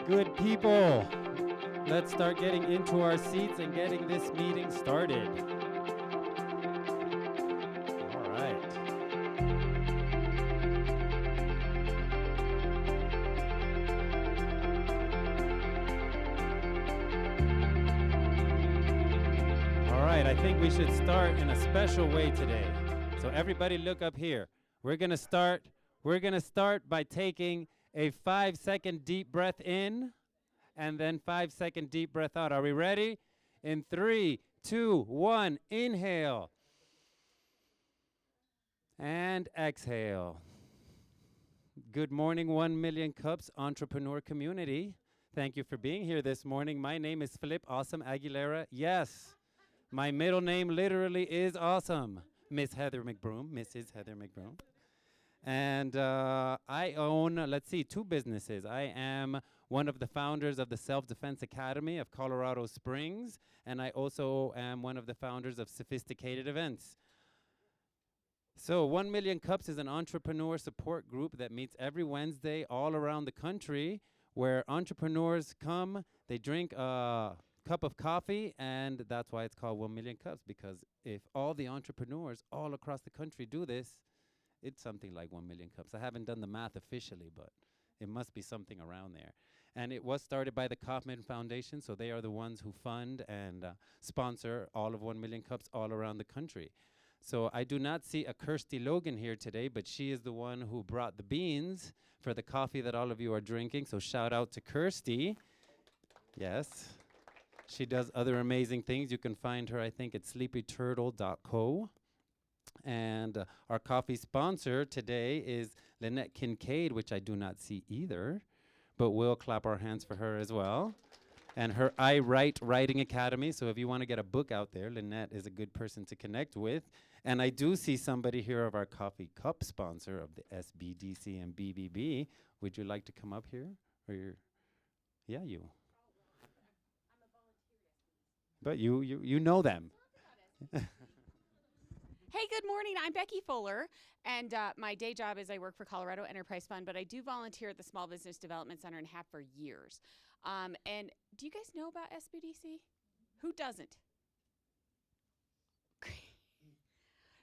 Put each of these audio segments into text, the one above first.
Good people, let's start getting into our seats and getting this meeting started. All right. All right, I think we should start in a special way today. So everybody look up here. We're going to start by taking a 5-second deep breath in and then 5-second deep breath out. Are we ready? In 3, 2, 1, inhale and exhale. Good morning, 1 Million Cups entrepreneur community. Thank you for being here this morning. My name is Philip Awesome Aguilera. Yes, my middle name literally is Awesome. Miss Heather McBroom, Mrs. Heather McBroom. And I own, 2 businesses. I am one of the founders of the Self-Defense Academy of Colorado Springs, and I also am one of the founders of Sophisticated Events. So 1 Million Cups is an entrepreneur support group that meets every Wednesday all around the country, where entrepreneurs come, they drink a cup of coffee, and that's why it's called 1 Million Cups, because if all the entrepreneurs all across the country do this, it's something like 1 million cups. I haven't done the math officially, but it must be something around there. And it was started by the Kaufman Foundation, so they are the ones who fund and sponsor all of 1 Million Cups all around the country. So I do not see a Kirsty Logan here today, but she is the one who brought the beans for the coffee that all of you are drinking. So shout out to Kirsty. Yes. She does other amazing things. You can find her, I think, at sleepyturtle.co. And our coffee sponsor today is Lynette Kincaid, which I do not see either, but we'll clap our hands for her as well. And her I Write Writing Academy. So if you want to get a book out there, Lynette is a good person to connect with. And I do see somebody here of our coffee cup sponsor of the SBDC and BBB. Would you like to come up here? Or yeah, you. But you know them. Hey, good morning. I'm Becky Fuller, and my day job is I work for Colorado Enterprise Fund, but I do volunteer at the Small Business Development Center and have for years. And do you guys know about SBDC? Who doesn't?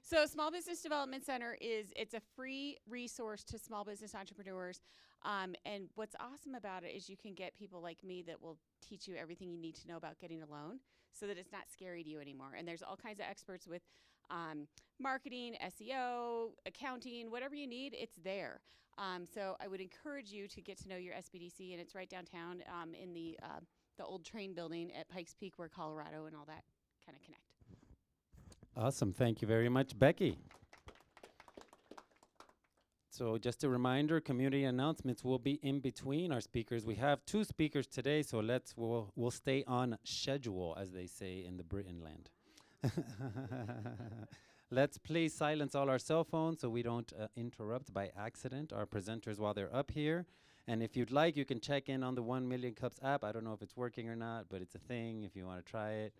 So Small Business Development Center it's a free resource to small business entrepreneurs. And what's awesome about it is you can get people like me that will teach you everything you need to know about getting a loan so that it's not scary to you anymore. And there's all kinds of experts with marketing, SEO, accounting, whatever you need, it's there. So I would encourage you to get to know your SBDC, and it's right downtown in the old train building at Pikes Peak where Colorado and all that kind of connect. Awesome. Thank you very much, Becky. So just a reminder, community announcements will be in between our speakers. We have 2 speakers today, so we'll stay on schedule, as they say in the Britain land. Let's please silence all our cell phones so we don't interrupt by accident our presenters while they're up here. And if you'd like, you can check in on the 1 Million Cups app. I don't know if it's working or not, but it's a thing if you want to try it.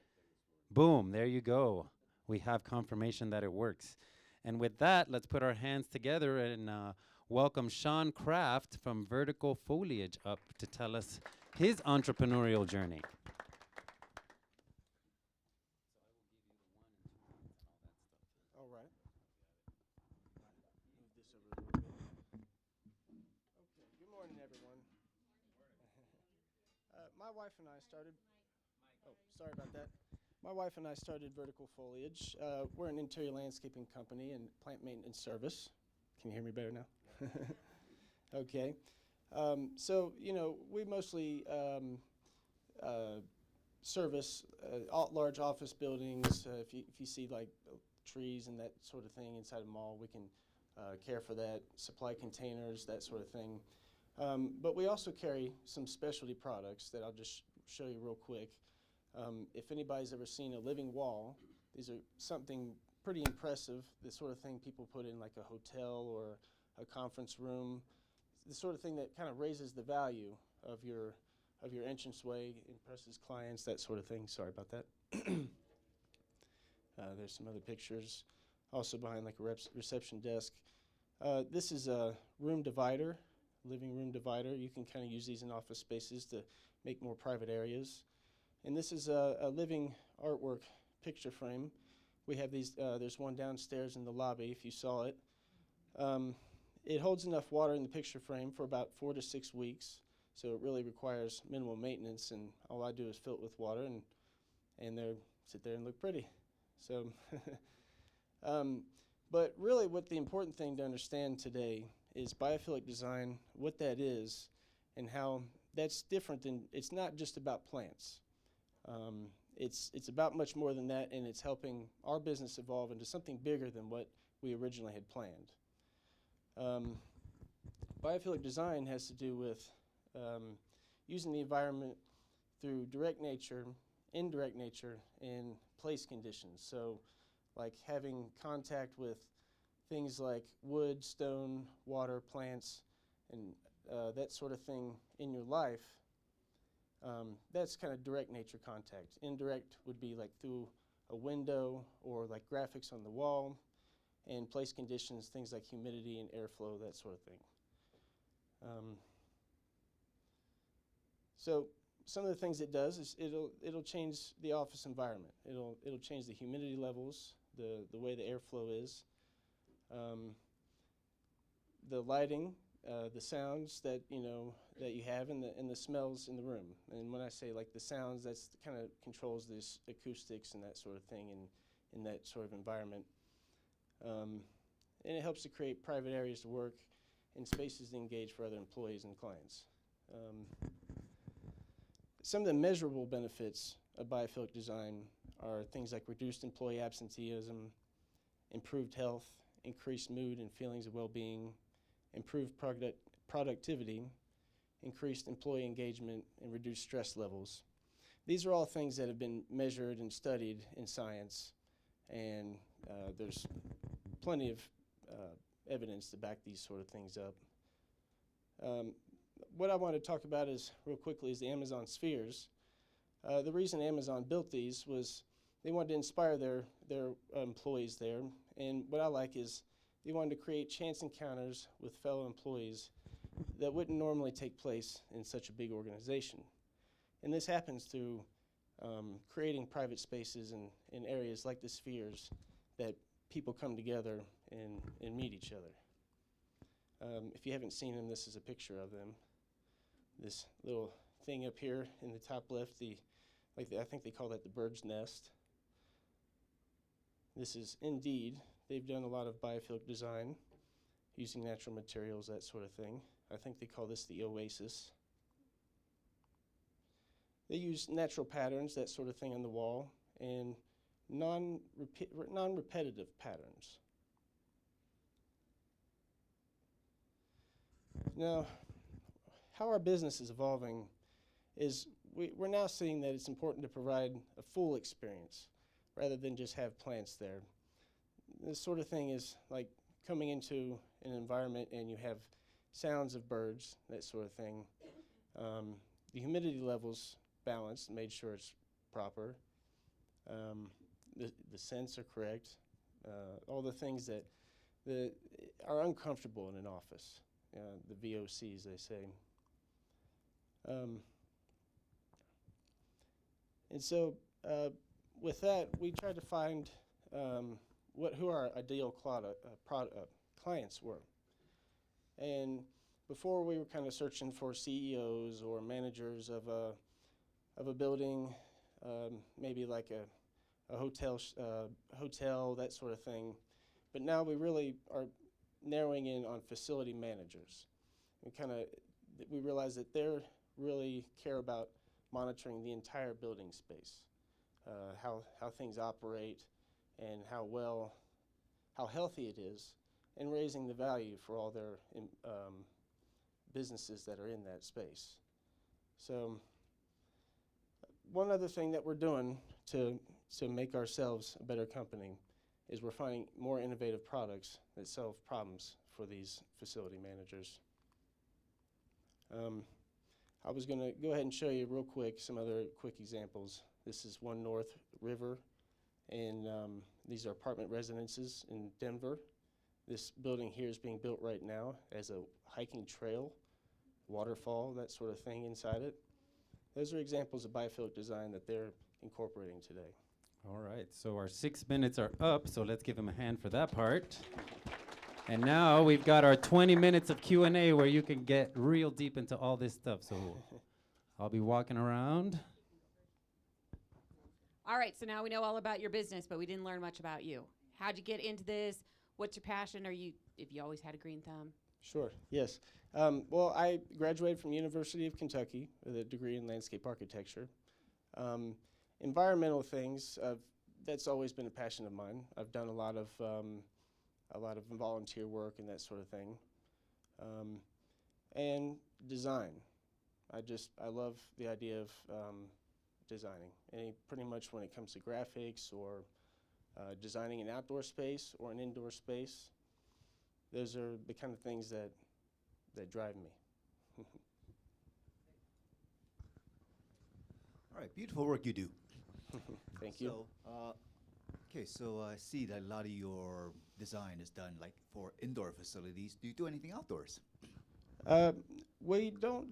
Boom, there you go. We have confirmation that it works. And with that, let's put our hands together and welcome Shawn from Vertical Foliage up to tell us his entrepreneurial journey. All right. Move this over a little bit. Okay, good morning, everyone. My wife and I started... Oh, sorry about that. My wife and I started Vertical Foliage. We're an interior landscaping company and plant maintenance service. Can you hear me better now? Okay. So, we mostly service large office buildings. If you see like trees and that sort of thing inside a mall, we can care for that, supply containers, that sort of thing. But we also carry some specialty products that I'll just show you real quick. If anybody's ever seen a living wall, these are something pretty impressive, the sort of thing people put in like a hotel or a conference room, the sort of thing that kind of raises the value of your entranceway, impresses clients, that sort of thing. Sorry about that. There's some other pictures also behind like a reception desk. This is a room divider. living room divider. You can kind of use these in office spaces to make more private areas. And this is a living artwork picture frame. We have these, there's one downstairs in the lobby if you saw it. It holds enough water in the picture frame for about 4 to 6 weeks, so it really requires minimal maintenance, and all I do is fill it with water and they sit there and look pretty. So, but really what the important thing to understand today is biophilic design, what that is, and how that's different than, it's not just about plants. It's about much more than that, and it's helping our business evolve into something bigger than what we originally had planned. Biophilic design has to do with using the environment through direct nature, indirect nature, and place conditions. So like having contact with things like wood, stone, water, plants, and that sort of thing in your life. That's kind of direct nature contact. Indirect would be like through a window or like graphics on the wall, and place conditions, things like humidity and airflow, that sort of thing. So some of the things it does is it'll change the office environment. It'll change the humidity levels, the way the airflow is, the lighting, the sounds that that you have, and the smells in the room. And when I say like the sounds, that's kind of controls this acoustics and that sort of thing in that sort of environment. And it helps to create private areas to work and spaces to engage for other employees and clients. Some of the measurable benefits of biophilic design are things like reduced employee absenteeism, improved health, increased mood and feelings of well-being, improved productivity, increased employee engagement, and reduced stress levels. These are all things that have been measured and studied in science, and there's plenty of evidence to back these sort of things up. What I want to talk about is, real quickly, is the Amazon spheres. The reason Amazon built these was they wanted to inspire their employees there, and what I like is they wanted to create chance encounters with fellow employees that wouldn't normally take place in such a big organization. And this happens through creating private spaces in areas like the spheres that people come together and meet each other. If you haven't seen them, this is a picture of them. This little thing up here in the top left, I think they call that the bird's nest. This is Indeed. They've done a lot of biophilic design using natural materials, that sort of thing. I think they call this the oasis. They use natural patterns, that sort of thing on the wall, and non-repetitive patterns. Now, how our business is evolving is we're now seeing that it's important to provide a full experience rather than just have plants there. This sort of thing is like coming into an environment and you have sounds of birds, that sort of thing. The humidity levels balanced, made sure it's proper. The scents are correct. All the things that are uncomfortable in an office, the VOCs, they say. And so with that, we tried to find who our ideal clients were. And before, we were kind of searching for CEOs or managers of a building, maybe like a hotel, that sort of thing. But now we really are narrowing in on facility managers. We realize that they really care about monitoring the entire building space, how things operate, and how healthy it is, and raising the value for all their businesses that are in that space. So one other thing that we're doing to make ourselves a better company is we're finding more innovative products that solve problems for these facility managers. I was going to go ahead and show you real quick some other quick examples. This is One North River, and these are apartment residences in Denver. This building here is being built right now as a hiking trail waterfall, that sort of thing inside it. Those are examples of biophilic design that they're incorporating today. All right, so our 6 minutes are up, so let's give them a hand for that part. And now we've got our 20 minutes of Q&A where you can get real deep into all this stuff. So I'll be walking around. All right, so now we know all about your business, but we didn't learn much about you. How'd you get into this? What's your passion? If you always had a green thumb? Sure, yes. Well, I graduated from University of Kentucky with a degree in landscape architecture. Environmental things, that's always been a passion of mine. I've done a lot of volunteer work and that sort of thing. And design. I love the idea of designing. Pretty much when it comes to graphics or designing an outdoor space or an indoor space, those are the kind of things that drive me. All right, beautiful work you do. Thank you. So I see that a lot of your design is done like for indoor facilities. Do you do anything outdoors? We don't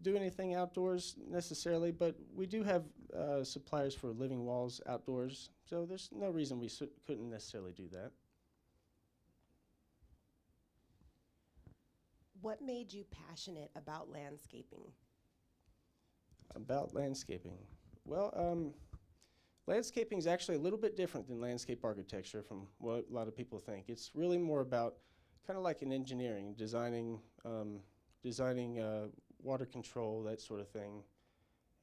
do anything outdoors necessarily, but we do have suppliers for living walls outdoors, so there's no reason we couldn't necessarily do that. What made you passionate about landscaping? About landscaping. Well, landscaping is actually a little bit different than landscape architecture from what a lot of people think. It's really more about kind of like in engineering, designing water control, that sort of thing,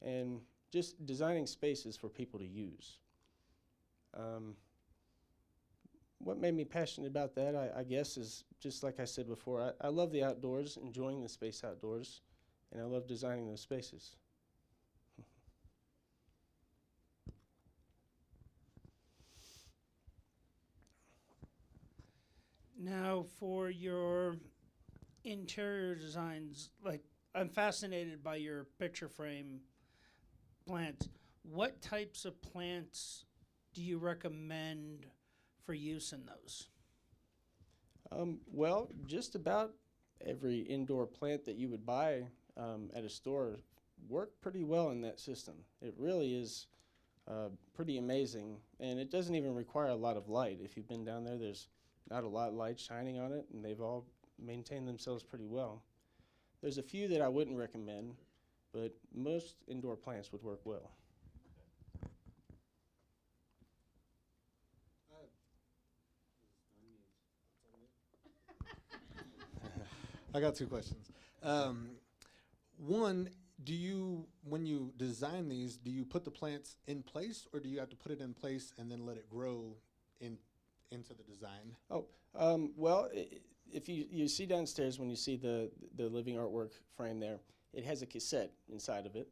and just designing spaces for people to use. What made me passionate about that, I guess, is just like I said before, I love the outdoors, enjoying the space outdoors, and I love designing those spaces. Now, for your interior designs, like I'm fascinated by your picture frame plants. What types of plants do you recommend for use in those? Well, just about every indoor plant that you would buy at a store worked pretty well in that system. It really is pretty amazing, and it doesn't even require a lot of light. If you've been down there, there's not a lot of light shining on it, and they've all maintained themselves pretty well. There's a few that I wouldn't recommend, but most indoor plants would work well. I got two questions. One, when you design these, do you put the plants in place, or do you have to put it in place and then let it grow into the design? Oh, well, if you see downstairs when you see the living artwork frame there, it has a cassette inside of it,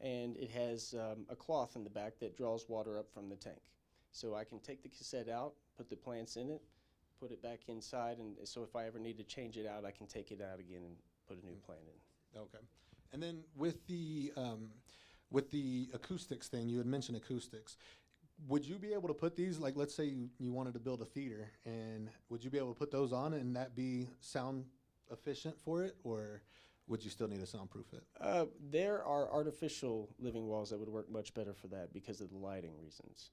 and it has a cloth in the back that draws water up from the tank. So I can take the cassette out, put the plants in it, put it back inside, and so if I ever need to change it out, I can take it out again and put a new plant in. Okay. And then with the acoustics thing, you had mentioned acoustics. Would you be able to put these, like let's say you wanted to build a theater, and would you be able to put those on and that be sound efficient for it, or would you still need to soundproof it? There are artificial living walls that would work much better for that because of the lighting reasons.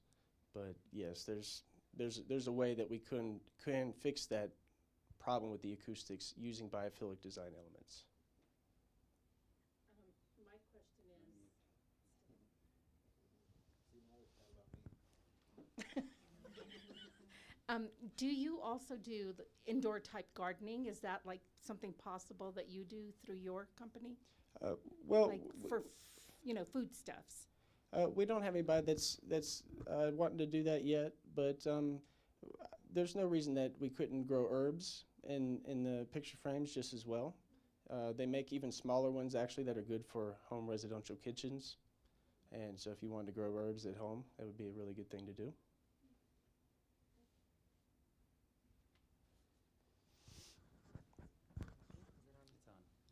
But yes, there's a way that we can fix that problem with the acoustics using biophilic design elements. My question is, do you also do the indoor type gardening? Is that like something possible that you do through your company? Well, Like for, foodstuffs? we don't have anybody that's wanting to do that yet, but there's no reason that we couldn't grow herbs in the picture frames just as well. They make even smaller ones actually that are good for home residential kitchens, and so if you wanted to grow herbs at home, that would be a really good thing to do.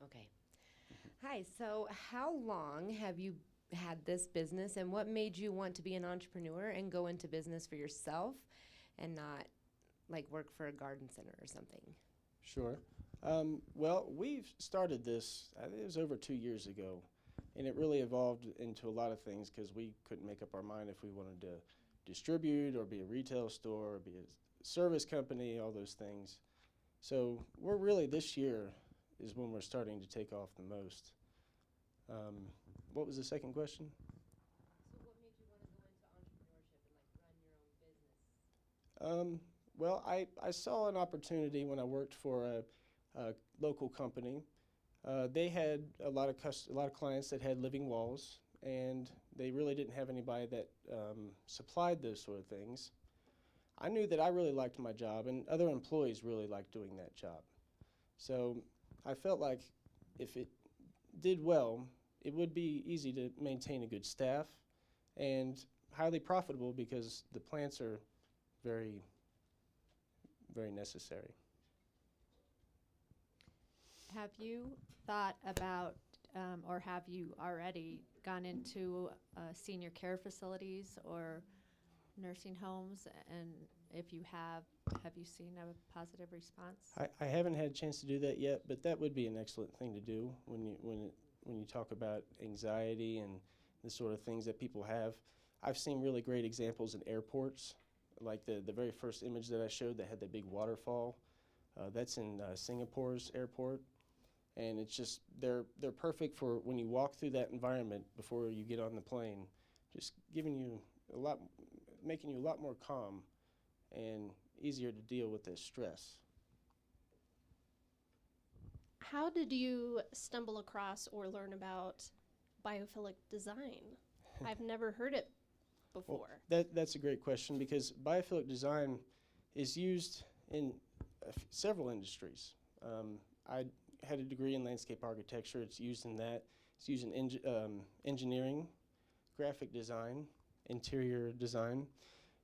Okay. Hi, so how long have you had this business, and what made you want to be an entrepreneur and go into business for yourself and not like work for a garden center or something? Sure. Well, we've started this, I think it was over 2 years ago, and it really evolved into a lot of things because we couldn't make up our mind if we wanted to distribute or be a retail store or be a service company, all those things. So we're really, this year is when we're starting to take off the most. What was the second question? So what made you want to go into entrepreneurship and like run your own business? Well, I saw an opportunity when I worked for a local company. They had a lot of clients that had living walls, and they really didn't have anybody that supplied those sort of things. I knew that I really liked my job, and other employees really liked doing that job. So I felt like if it did well, it would be easy to maintain a good staff and highly profitable because the plants are very, very necessary. Have you thought about, or have you already gone into senior care facilities or nursing homes? And if you have you seen a positive response? I haven't had a chance to do that yet, but that would be an excellent thing to do when you talk about anxiety and the sort of things that people have. I've seen really great examples in airports, like the very first image that I showed that had the big waterfall. That's in Singapore's airport. And it's just, they're perfect for when you walk through that environment before you get on the plane, just giving you making you a lot more calm and easier to deal with the stress. How did you stumble across or learn about biophilic design? I've never heard it before. Well, that's a great question because biophilic design is used in several industries. I had a degree in landscape architecture. It's used in that. It's used in engineering, graphic design, interior design.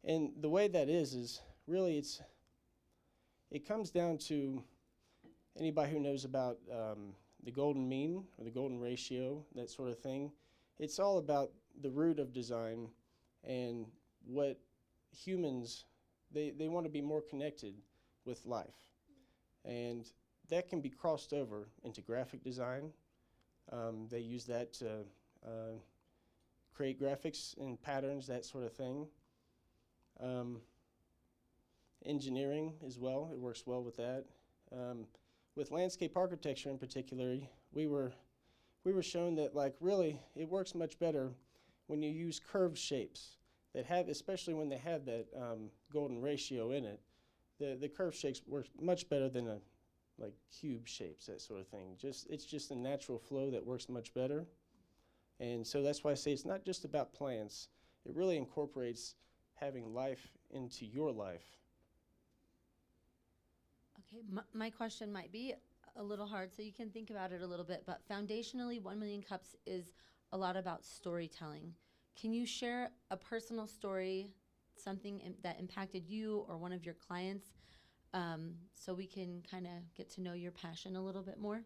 And the way that is really it comes down to anybody who knows about the golden mean or the golden ratio, that sort of thing. It's all about the root of design and what humans, they want to be more connected with life. And that can be crossed over into graphic design. They use that to create graphics and patterns, that sort of thing. Engineering as well, it works well with that. With landscape architecture in particular, we were shown that really it works much better when you use curved shapes that have, especially when they have that golden ratio in it. The curved shapes work much better than like cube shapes, that sort of thing. It's just a natural flow that works much better. And so that's why I say it's not just about plants. It really incorporates having life into your life. Okay, my question might be a little hard, so you can think about it a little bit, but foundationally, 1 Million Cups is a lot about storytelling. Can you share a personal story, something that impacted you or one of your clients, so we can kind of get to know your passion a little bit more?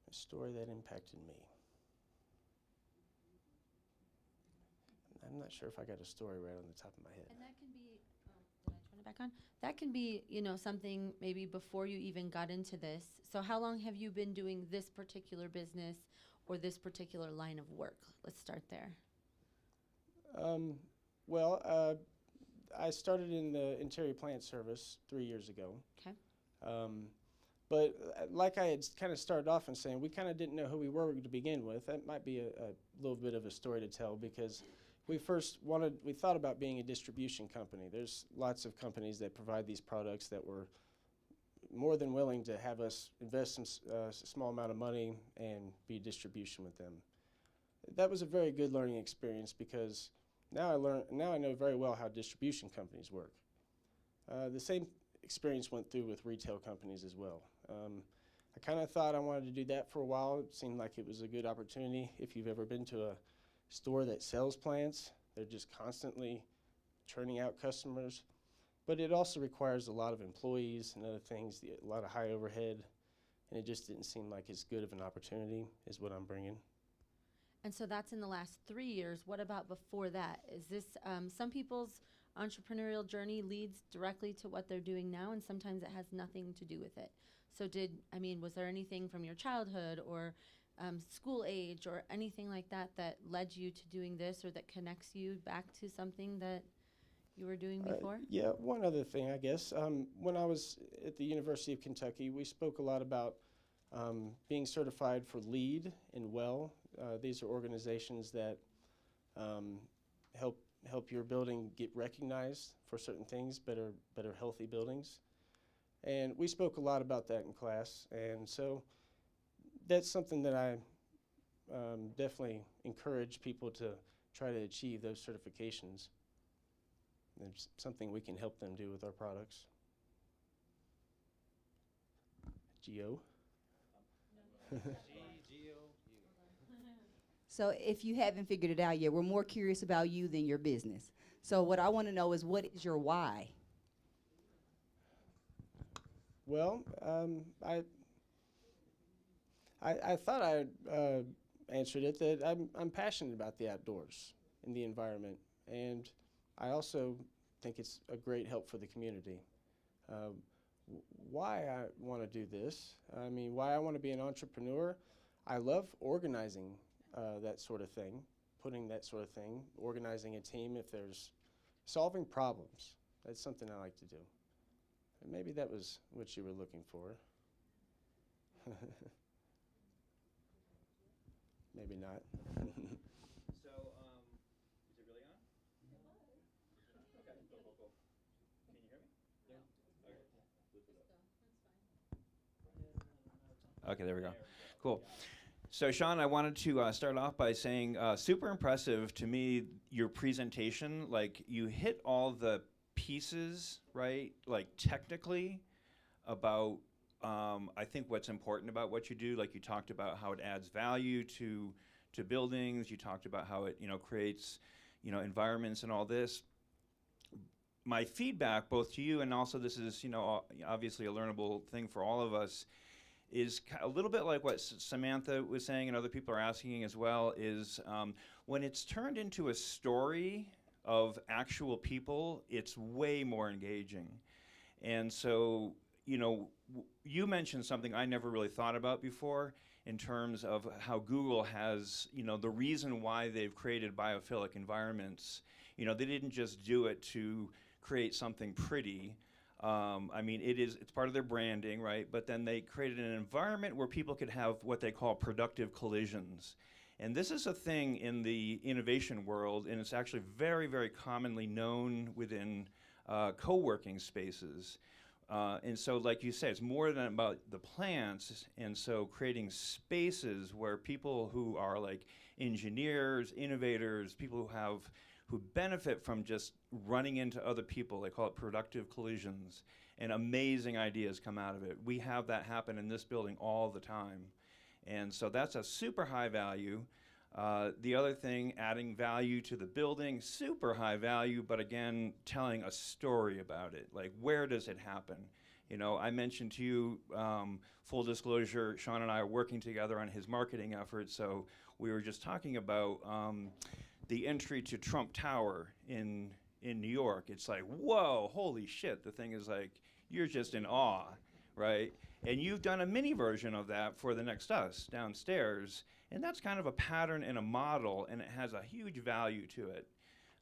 A story that impacted me. I'm not sure if I got a story right on the top of my head. And that can be, did I turn it back on? That can be, something maybe before you even got into this. So how long have you been doing this particular business or this particular line of work? Let's start there. I started in the interior plant service 3 years ago. Okay. But like I had kind of started off in saying, we kind of didn't know who we were to begin with. That might be a little bit of a story to tell because we thought about being a distribution company. There's lots of companies that provide these products that were more than willing to have us invest a small amount of money and be distribution with them. That was a very good learning experience because now I know very well how distribution companies work. The same experience went through with retail companies as well. I kind of thought I wanted to do that for a while. It seemed like it was a good opportunity. If you've ever been to a store that sells plants, they're just constantly churning out customers. But it also requires a lot of employees and other things, a lot of high overhead, and it just didn't seem like as good of an opportunity as what I'm bringing. And so that's in the last 3 years. What about before that? Is this some people's entrepreneurial journey leads directly to what they're doing now, and sometimes it has nothing to do with it. So was there anything from your childhood or school age or anything like that that led you to doing this, or that connects you back to something that you were doing before? Yeah, one other thing, I guess. When I was at the University of Kentucky, we spoke a lot about being certified for LEED and WELL. These are organizations that help your building get recognized for certain things, better healthy buildings. And we spoke a lot about that in class, and so that's something that I definitely encourage people to try to achieve, those certifications. It's something we can help them do with our products. Geo. So if you haven't figured it out yet, we're more curious about you than your business. So what I want to know is, what is your why? Well, I thought I answered it, that I'm passionate about the outdoors and the environment, and I also think it's a great help for the community. Why I want to do this, I mean, why I want to be an entrepreneur, I love organizing that sort of thing, putting that sort of thing, organizing a team if there's solving problems. That's something I like to do. And maybe that was what you were looking for. Maybe not. So, is it really on? Okay, cool. Can you hear me? Yeah. Okay, there we go. Cool. So, Shawn, I wanted to start off by saying super impressive to me, your presentation. Like, you hit all the pieces, right? Like, technically about I think what's important about what you do, like you talked about how it adds value to buildings. You talked about how it, creates, environments and all this. My feedback, both to you and also this is, obviously a learnable thing for all of us, is a little bit like what Samantha was saying and other people are asking as well, is when it's turned into a story of actual people, it's way more engaging. And so, you mentioned something I never really thought about before in terms of how Google has, the reason why they've created biophilic environments. They didn't just do it to create something pretty. I mean, it's part of their branding, right? But then they created an environment where people could have what they call productive collisions. And this is a thing in the innovation world, and it's actually very, very commonly known within co-working spaces. And so, like you said, it's more than about the plants, and so creating spaces where people who are like engineers, innovators, people who benefit from just running into other people, they call it productive collisions, and amazing ideas come out of it. We have that happen in this building all the time. And so that's a super high value. The other thing, adding value to the building, super high value, but again, telling a story about it. Like, where does it happen? I mentioned to you, full disclosure, Shawn and I are working together on his marketing efforts, so we were just talking about the entry to Trump Tower in New York. It's like, whoa, holy shit, the thing is like, you're just in awe, right? And you've done a mini version of that for the Next Us downstairs, and that's kind of a pattern and a model, and it has a huge value to it.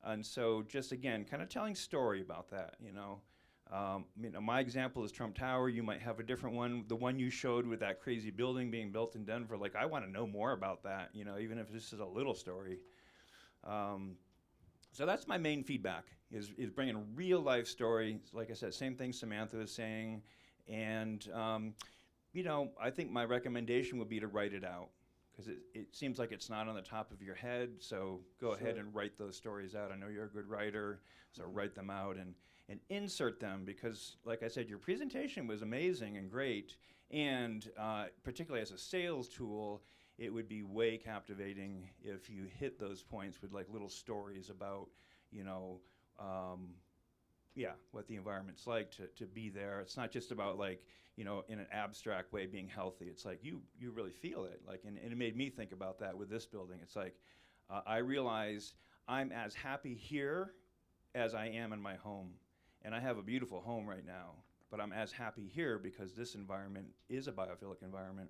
And so just, again, kind of telling story about that, my example is Trump Tower. You might have a different one. The one you showed with that crazy building being built in Denver, like, I want to know more about that, even if this is a little story. So that's my main feedback, is bringing a real life story. Like I said, same thing Samantha was saying. And, I think my recommendation would be to write it out, because it seems like it's not on the top of your head. So go ahead and write those stories out. I know you're a good writer, so write them out and insert them, because, like I said, your presentation was amazing and great. And particularly as a sales tool, it would be way captivating if you hit those points with like little stories about, what the environment's like to be there. It's not just about like, you know, in an abstract way being healthy. It's like you really feel it. Like, and it made me think about that with this building. It's like I realized I'm as happy here as I am in my home. And I have a beautiful home right now, but I'm as happy here because this environment is a biophilic environment.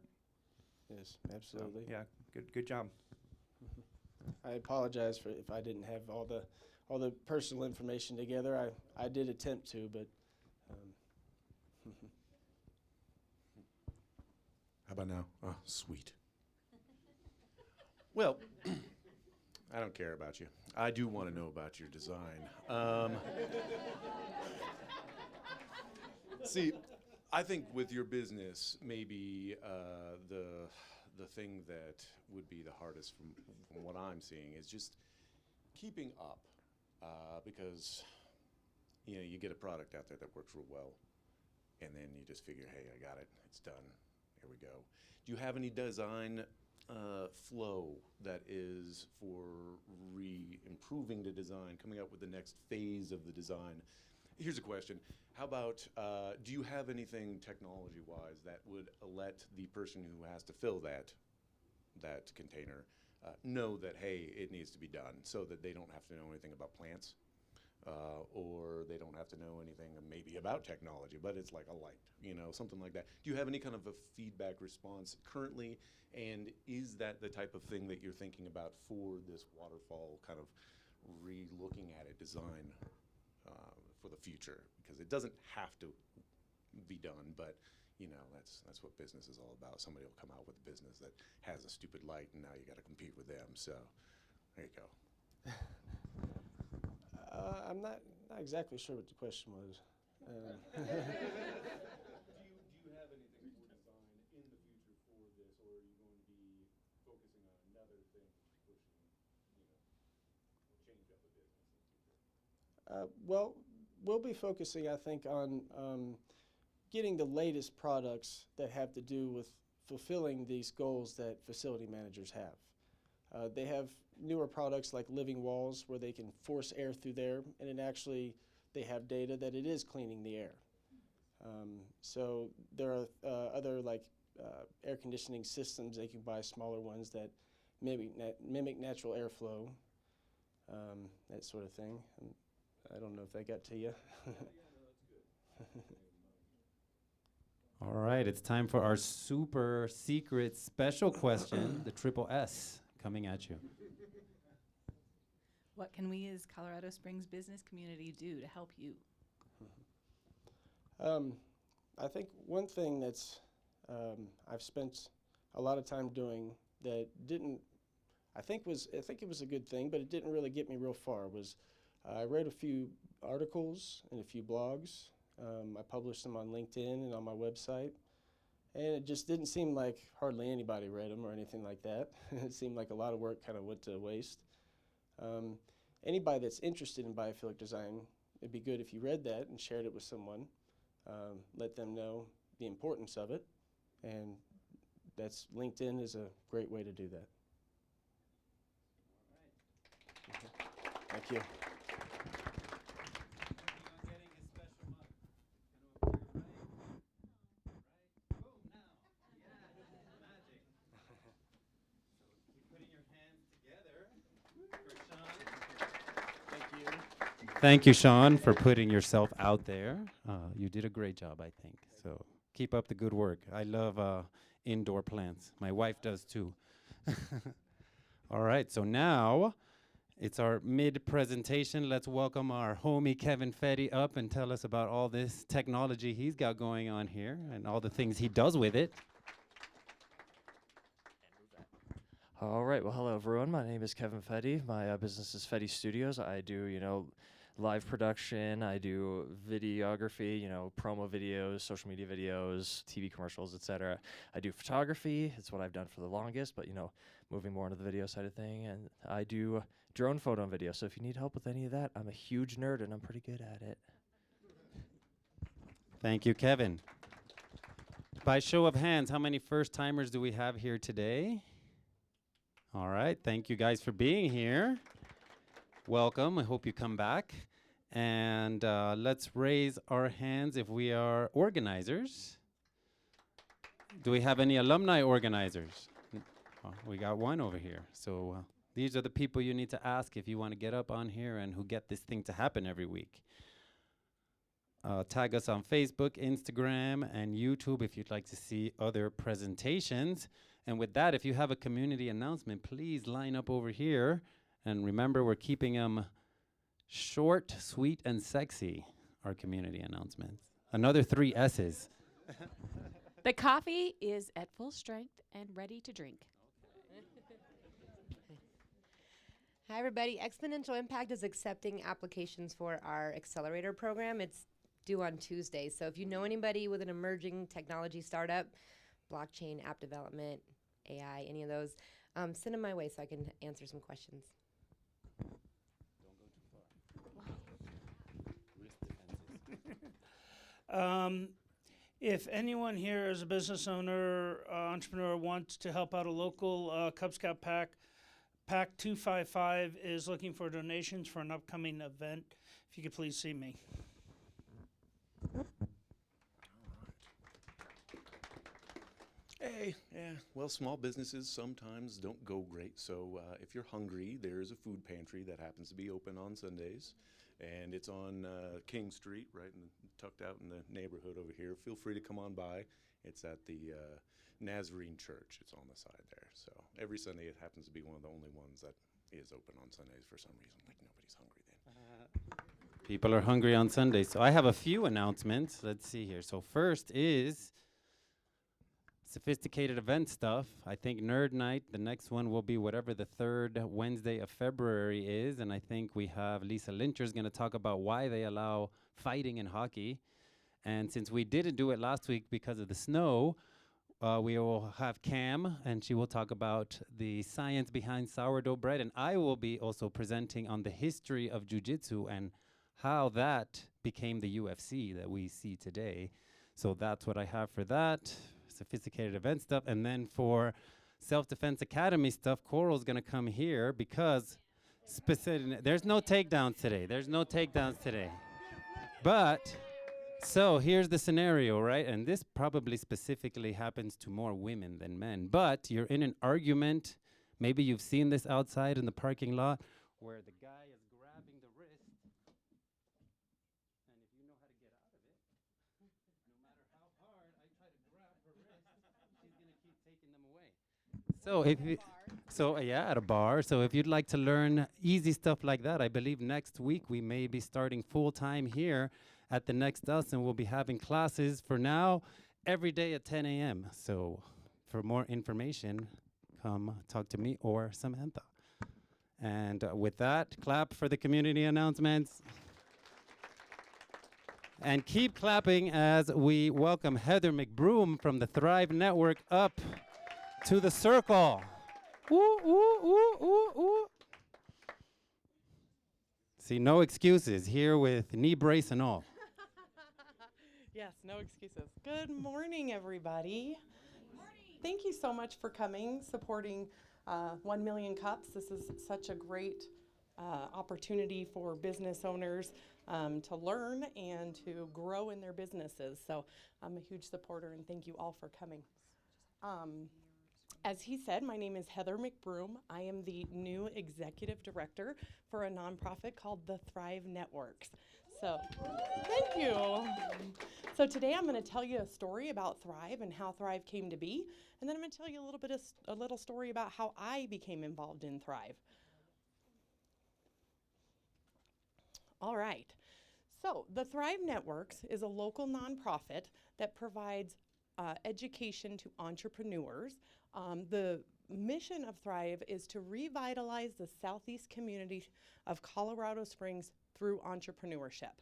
Yes, absolutely. So, yeah, good job. I apologize for if I didn't have all the personal information together. I did attempt to, but. How about now? Oh, sweet. Well, I don't care about you. I do want to know about your design. See, I think with your business, maybe the thing that would be the hardest from what I'm seeing is just keeping up, because you know you get a product out there that works real well, and then you just figure, hey, I got it, it's done, here we go. Do you have any design flow that is for improving the design, coming up with the next phase of the design? Here's a question. How about, do you have anything technology-wise that would let the person who has to fill that container know that, hey, it needs to be done, so that they don't have to know anything about plants, or they don't have to know anything maybe about technology, but it's like a light, you know, something like that. Do you have any kind of a feedback response currently, and is that the type of thing that you're thinking about for this waterfall kind of re-looking at it design for the future? Because it doesn't have to be done, but you know, that's what business is all about. Somebody will come out with a business that has a stupid light, and now you got to compete with them. So there you go. I'm not exactly sure what the question was. Do you have anything for design in the future for this, or are you going to be focusing on another thing, pushing, you know, change up the business in the future? Well, we'll be focusing, I think, on getting the latest products that have to do with fulfilling these goals that facility managers have. They have newer products like living walls where they can force air through there, and it actually, they have data that it is cleaning the air. So there are other like air conditioning systems. They can buy smaller ones that mimic natural airflow, that sort of thing. I don't know if that got to you. All right, it's time for our super secret special question, the triple S, coming at you. What can we as Colorado Springs business community do to help you? I think one thing that's I've spent a lot of time doing that I think it was a good thing, but it didn't really get me real far, was I wrote a few articles and a few blogs. I published them on LinkedIn and on my website, and it just didn't seem like hardly anybody read them or anything like that. It seemed like a lot of work kind of went to waste. Anybody that's interested in biophilic design, it'd be good if you read that and shared it with someone, let them know the importance of it, and LinkedIn is a great way to do that. Thank you. Thank you, Shawn, for putting yourself out there. You did a great job, I think. So keep up the good work. I love indoor plants. My wife does too. All right, so now it's our mid-presentation. Let's welcome our homie Kevin Fedde up and tell us about all this technology he's got going on here and all the things he does with it. All right. Well, hello, everyone. My name is Kevin Fedde. My business is Fedde Studios. I do, live production. I do videography, promo videos, social media videos, TV commercials, etc. I do photography. It's what I've done for the longest, but, moving more into the video side of thing. And I do drone photo and video. So if you need help with any of that, I'm a huge nerd and I'm pretty good at it. Thank you, Kevin. By show of hands, how many first-timers do we have here today? All right, thank you guys for being here. Welcome, I hope you come back. And let's raise our hands if we are organizers. Do we have any alumni organizers? We got one over here. So these are the people you need to ask if you want to get up on here and who get this thing to happen every week. Tag us on Facebook, Instagram, and YouTube if you'd like to see other presentations. And with that, if you have a community announcement, please line up over here. And remember, we're keeping them short, sweet, and sexy, our community announcements. Another 3 S's. The coffee is at full strength and ready to drink. Hi, everybody. Exponential Impact is accepting applications for our accelerator program. It's due on Tuesday. So if you know anybody with an emerging technology startup, blockchain, app development, AI, any of those, send them my way so I can answer some questions. If anyone here is a business owner, entrepreneur, wants to help out a local Cub Scout pack, Pack 255 is looking for donations for an upcoming event. If you could please see me. Hey, yeah. Well, small businesses sometimes don't go great. So if you're hungry, there's a food pantry that happens to be open on Sundays. And it's on King Street, right tucked out in the neighborhood over here. Feel free to come on by. It's at the Nazarene Church. It's on the side there. So every Sunday it happens to be one of the only ones that is open on Sundays for some reason. Like nobody's hungry then. People are hungry on Sundays. So I have a few announcements. Let's see here. So first is sophisticated event stuff. I think Nerd Night, the next one will be whatever the 3rd Wednesday of February is. And I think we have Lisa Lyncher is going to talk about why they allow fighting in hockey. And since we didn't do it last week because of the snow, we will have Cam, and she will talk about the science behind sourdough bread. And I will be also presenting on the history of jiu-jitsu and how that became the UFC that we see today. So that's what I have for that. Sophisticated event stuff. And then for Self-Defense Academy stuff, Coral's going to come here because there's no takedowns today. There's no takedowns today. But so here's the scenario, right? And this probably specifically happens to more women than men. But you're in an argument. Maybe you've seen this outside in the parking lot where the guy is grabbing the wrist. And if you know how to get out of it, no matter how hard I try to grab her wrist, she's going to keep taking them away. So if you, at a bar. So if you'd like to learn easy stuff like that, I believe next week we may be starting full time here at the Next Us, and we'll be having classes for now every day at 10 a.m. So for more information, come talk to me or Samantha. And with that, clap for the community announcements. And keep clapping as we welcome Heather McBroom from the Thrive Network up to the circle. Ooh, ooh, ooh, ooh, ooh. See, no excuses here with knee brace and all. Yes, no excuses. Good morning, everybody. Thank you so much for coming, supporting 1 Million Cups. This is such a great opportunity for business owners to learn and to grow in their businesses. So I'm a huge supporter, and thank you all for coming. As he said, my name is Heather McBroom. I am the new executive director for a nonprofit called the Thrive Networks. So, thank you. So today I'm going to tell you a story about Thrive and how Thrive came to be, and then I'm going to tell you a little story about how I became involved in Thrive. All right. So the Thrive Networks is a local nonprofit that provides education to entrepreneurs. The mission of Thrive is to revitalize the southeast community of Colorado Springs through entrepreneurship.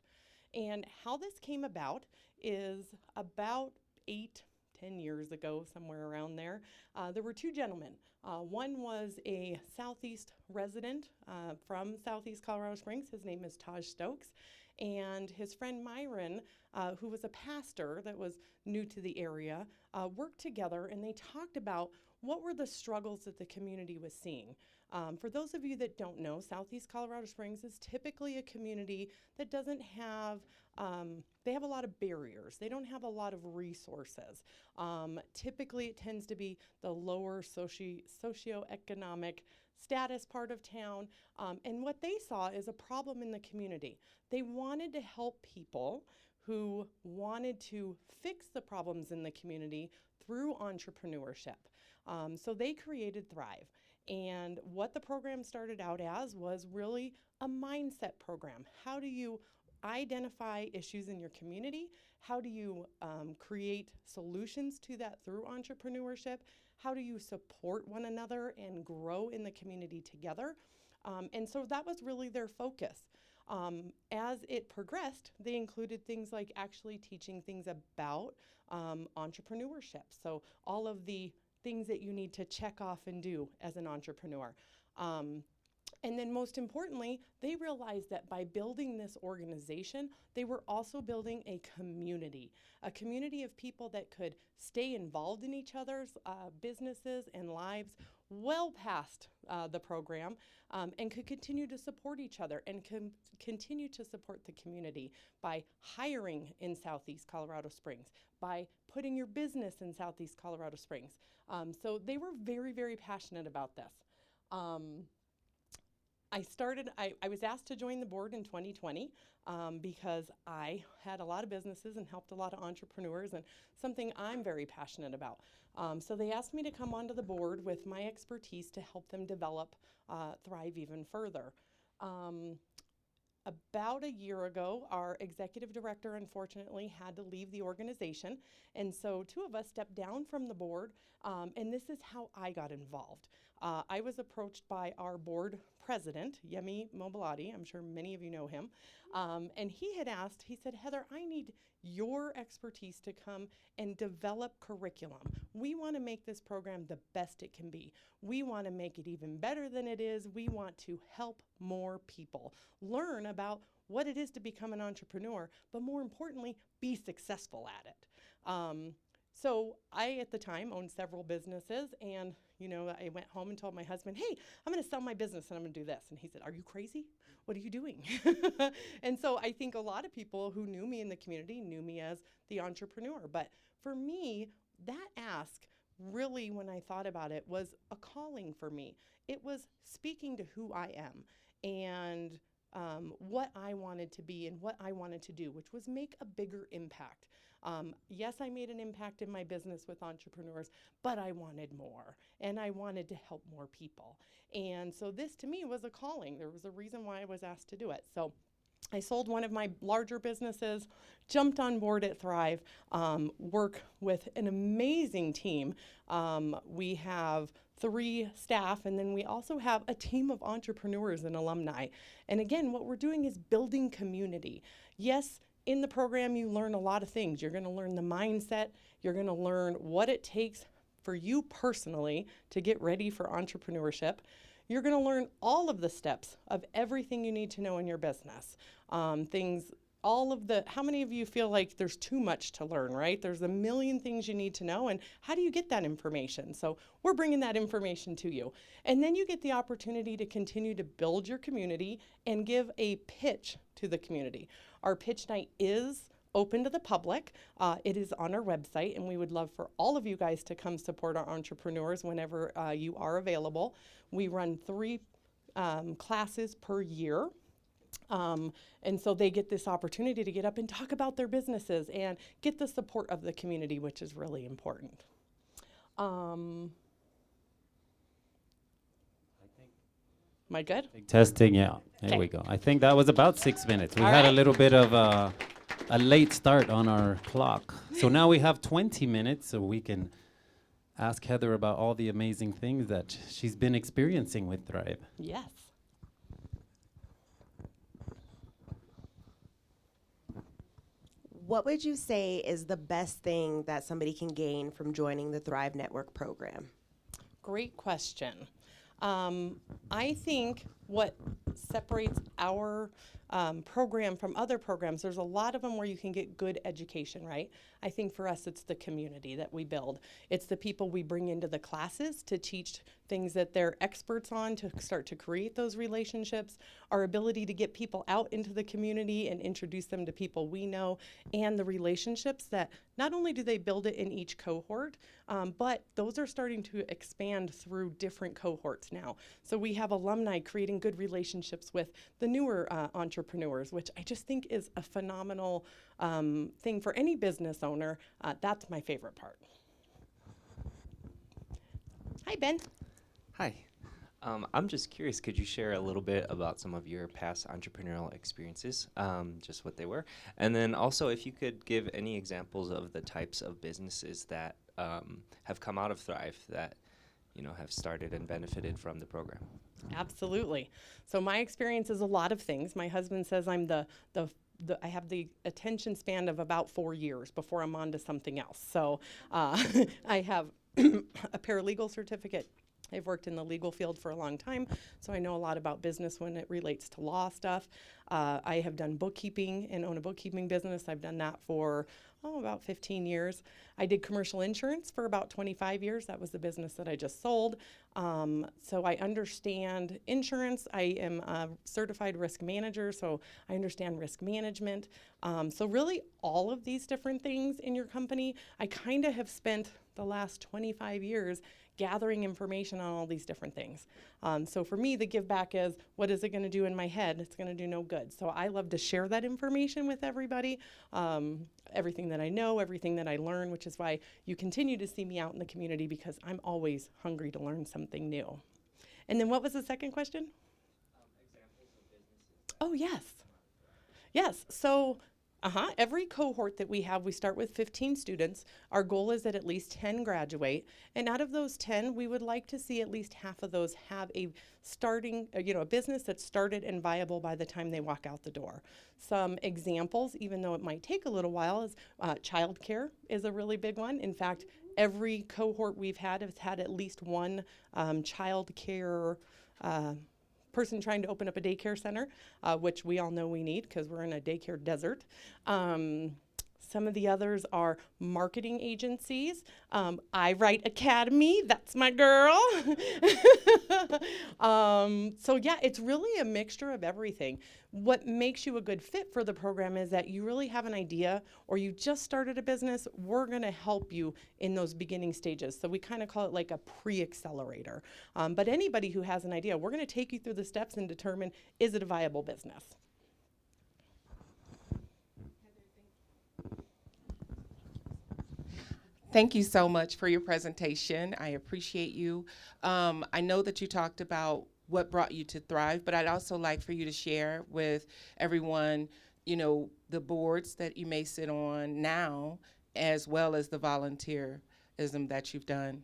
And how this came about is about 8-10 years ago, somewhere around there. There were 2 gentlemen. One was a southeast resident from southeast Colorado Springs. His name is Taj Stokes. And his friend Myron, who was a pastor that was new to the area, worked together, and they talked about what were the struggles that the community was seeing. For those of you that don't know, Southeast Colorado Springs is typically a community that doesn't have, they have a lot of barriers. They don't have a lot of resources. Typically, it tends to be the lower socioeconomic status part of town. And what they saw is a problem in the community. They wanted to help people who wanted to fix the problems in the community through entrepreneurship. So they created Thrive. And what the program started out as was really a mindset program. How do you identify issues in your community? How do you create solutions to that through entrepreneurship? How do you support one another and grow in the community together? And so that was really their focus. As it progressed, they included things like actually teaching things about entrepreneurship. So all of the things that you need to check off and do as an entrepreneur. And then most importantly, they realized that by building this organization, they were also building a community of people that could stay involved in each other's businesses and lives well past the program, and could continue to support each other and continue to support the community by hiring in Southeast Colorado Springs, by putting your business in Southeast Colorado Springs. So they were very, very passionate about this. I was asked to join the board in 2020 because I had a lot of businesses and helped a lot of entrepreneurs, and something I'm very passionate about. So they asked me to come onto the board with my expertise to help them develop Thrive even further. About a year ago, our executive director unfortunately had to leave the organization, and so two of us stepped down from the board, and this is how I got involved. I was approached by our board president, Yemi Mobilati. I'm sure many of you know him. And he had asked, he said, Heather, I need your expertise to come and develop curriculum. We want to make this program the best it can be. We want to make it even better than it is. We want to help more people learn about what it is to become an entrepreneur, but more importantly, be successful at it. So I, at the time, owned several businesses, and I went home and told my husband, hey, I'm going to sell my business and I'm going to do this. And he said, are you crazy? What are you doing? And so I think a lot of people who knew me in the community knew me as the entrepreneur. But for me, that ask really, when I thought about it, was a calling for me. It was speaking to who I am and what I wanted to be and what I wanted to do, which was make a bigger impact. Yes, I made an impact in my business with entrepreneurs, but I wanted more, and I wanted to help more people. And so this, to me, was a calling. There was a reason why I was asked to do it. So I sold one of my larger businesses, jumped on board at Thrive, work with an amazing team. We have 3 staff, and then we also have a team of entrepreneurs and alumni. And again, what we're doing is building community. Yes, in the program, you learn a lot of things. You're going to learn the mindset. You're going to learn what it takes for you personally to get ready for entrepreneurship. You're going to learn all of the steps of everything you need to know in your business. How many of you feel like there's too much to learn, right? There's a million things you need to know, and how do you get that information? So we're bringing that information to you. And then you get the opportunity to continue to build your community and give a pitch to the community. Our pitch night is open to the public. It is on our website, and we would love for all of you guys to come support our entrepreneurs whenever you are available. We run 3 classes per year. And so they get this opportunity to get up and talk about their businesses and get the support of the community, which is really important. Am I good? Testing, yeah. There we go. I think that was about 6 minutes. We had a little bit of a late start on our clock. So now we have 20 minutes so we can ask Heather about all the amazing things that she's been experiencing with Thrive. Yes. What would you say is the best thing that somebody can gain from joining the Thrive Network program? Great question. I think what separates our program from other programs. There's a lot of them where you can get good education, right? I think for us, it's the community that we build. It's the people we bring into the classes to teach things that they're experts on, to start to create those relationships, our ability to get people out into the community and introduce them to people we know, and the relationships that not only do they build it in each cohort, but those are starting to expand through different cohorts now. So we have alumni creating good relationships with the newer entrepreneurs, which I just think is a phenomenal thing for any business owner. That's my favorite part. Hi, Ben. Hi. I'm just curious, could you share a little bit about some of your past entrepreneurial experiences, just what they were? And then also, if you could give any examples of the types of businesses that have come out of Thrive that, you know, have started and benefited from the program. Absolutely. So my experience is a lot of things. My husband says I'm I have the attention span of about 4 years before I'm on to something else. So I have a paralegal certificate. I've worked in the legal field for a long time, so I know a lot about business when it relates to law stuff. I have done bookkeeping and own a bookkeeping business. I've done that for about 15 years. I did commercial insurance for about 25 years. That was the business that I just sold. So I understand insurance. I am a certified risk manager, so I understand risk management. So really all of these different things in your company, I kind of have spent the last 25 years gathering information on all these different things. So for me, the give back is, what is it going to do in my head? It's going to do no good. So I love to share that information with everybody, everything that I know, everything that I learn, which is why you continue to see me out in the community, because I'm always hungry to learn something new. And then what was the second question? Examples of businesses. Oh, yes. Yes. So every cohort that we have, we start with 15 students. Our goal is that at least 10 graduate. And out of those 10, we would like to see at least half of those have a a business that's started and viable by the time they walk out the door. Some examples, even though it might take a little while, is childcare is a really big one. In fact, every cohort we've had has had at least one childcare person trying to open up a daycare center, which we all know we need because we're in a daycare desert. Some of the others are marketing agencies. I Write Academy, that's my girl. So yeah, it's really a mixture of everything. What makes you a good fit for the program is that you really have an idea, or you just started a business. We're gonna help you in those beginning stages. So we kind of call it like a pre-accelerator. But anybody who has an idea, we're gonna take you through the steps and determine, is it a viable business? Thank you so much for your presentation. I appreciate you. I know that you talked about what brought you to Thrive, but I'd also like for you to share with everyone, you know, the boards that you may sit on now, as well as the volunteerism that you've done.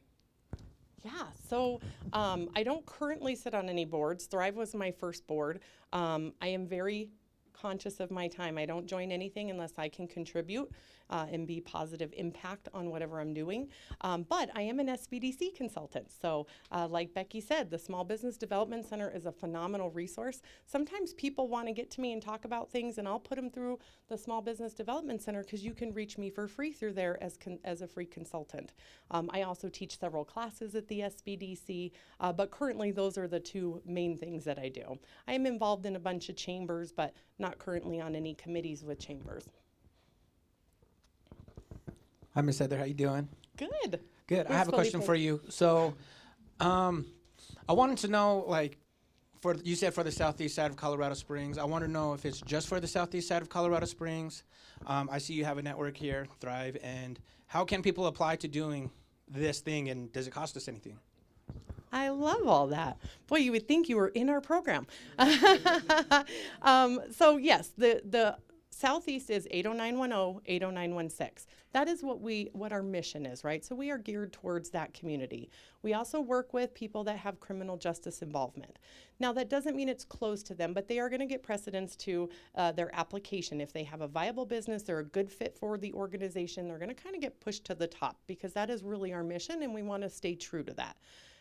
Yeah, so I don't currently sit on any boards. Thrive was my first board. I am very conscious of my time. I don't join anything unless I can contribute and be positive impact on whatever I'm doing. But I am an SBDC consultant. So like Becky said, the Small Business Development Center is a phenomenal resource. Sometimes people want to get to me and talk about things, and I'll put them through the Small Business Development Center because you can reach me for free through there as a free consultant. I also teach several classes at the SBDC, but currently those are the two main things that I do. I am involved in a bunch of chambers, but not currently on any committees with chambers. Hi, Ms. Heather. How you doing? Good. Good. I have a question for you. So, I wanted to know, like, you said for the southeast side of Colorado Springs. I want to know if it's just for the southeast side of Colorado Springs. I see you have a network here, Thrive, and how can people apply to doing this thing, and does it cost us anything? I love all that. Boy, you would think you were in our program. So yes, the Southeast is 80910, 80916. That is what our mission is, right? So we are geared towards that community. We also work with people that have criminal justice involvement. Now that doesn't mean it's closed to them, but they are going to get precedence to their application. If they have a viable business, they're a good fit for the organization, they're going to kind of get pushed to the top because that is really our mission and we want to stay true to that.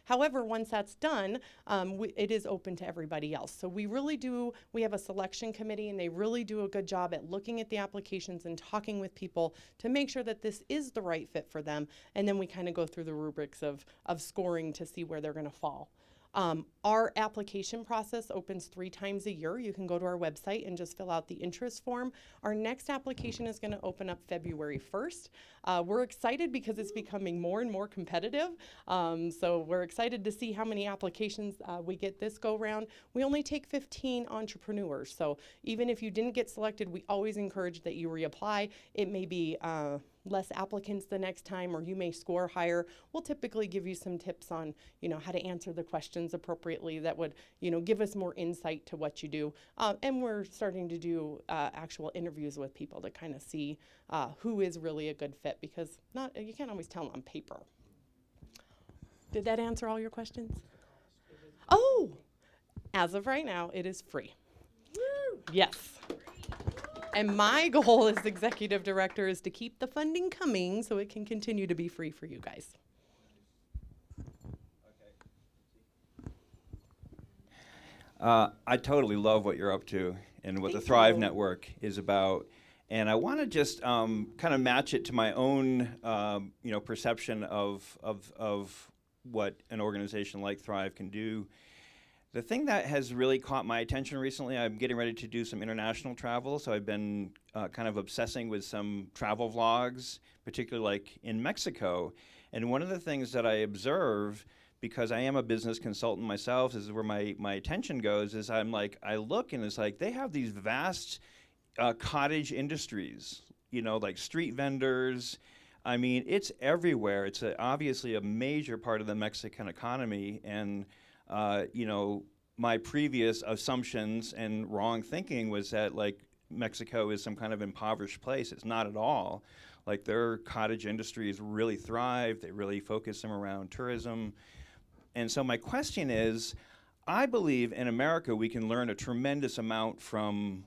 However, once that's done, it is open to everybody else. So we have a selection committee, and they really do a good job at looking at the applications and talking with people to make sure that this is the right fit for them. And then we kind of go through the rubrics of scoring to see where they're going to fall. Our application process opens 3 times a year. You can go to our website and just fill out the interest form. Our next application is going to open up February 1st. We're excited because it's becoming more and more competitive. So we're excited to see how many applications we get this go round. We only take 15 entrepreneurs. So even if you didn't get selected, we always encourage that you reapply. It may be less applicants the next time, or you may score higher. We'll typically give you some tips on, how to answer the questions appropriately that would, give us more insight to what you do. And we're starting to do actual interviews with people to kind of see who is really a good fit, because you can't always tell on paper. Did that answer all your questions? Oh, as of right now, it is free. Woo! Yes. And my goal as executive director is to keep the funding coming so it can continue to be free for you guys. I totally love what you're up to and what the Thrive Network is about. And I want to just kind of match it to my own, perception of what an organization like Thrive can do. The thing that has really caught my attention recently, I'm getting ready to do some international travel, so I've been kind of obsessing with some travel vlogs, particularly like in Mexico. And one of the things that I observe, because I am a business consultant myself, this is where my attention goes, is I look and it's like they have these vast cottage industries, like street vendors. I mean, it's everywhere. It's obviously a major part of the Mexican economy, and my previous assumptions and wrong thinking was that Mexico is some kind of impoverished place. It's not at all. Their cottage industries really thrive. They really focus them around tourism. And so my question is, I believe in America we can learn a tremendous amount from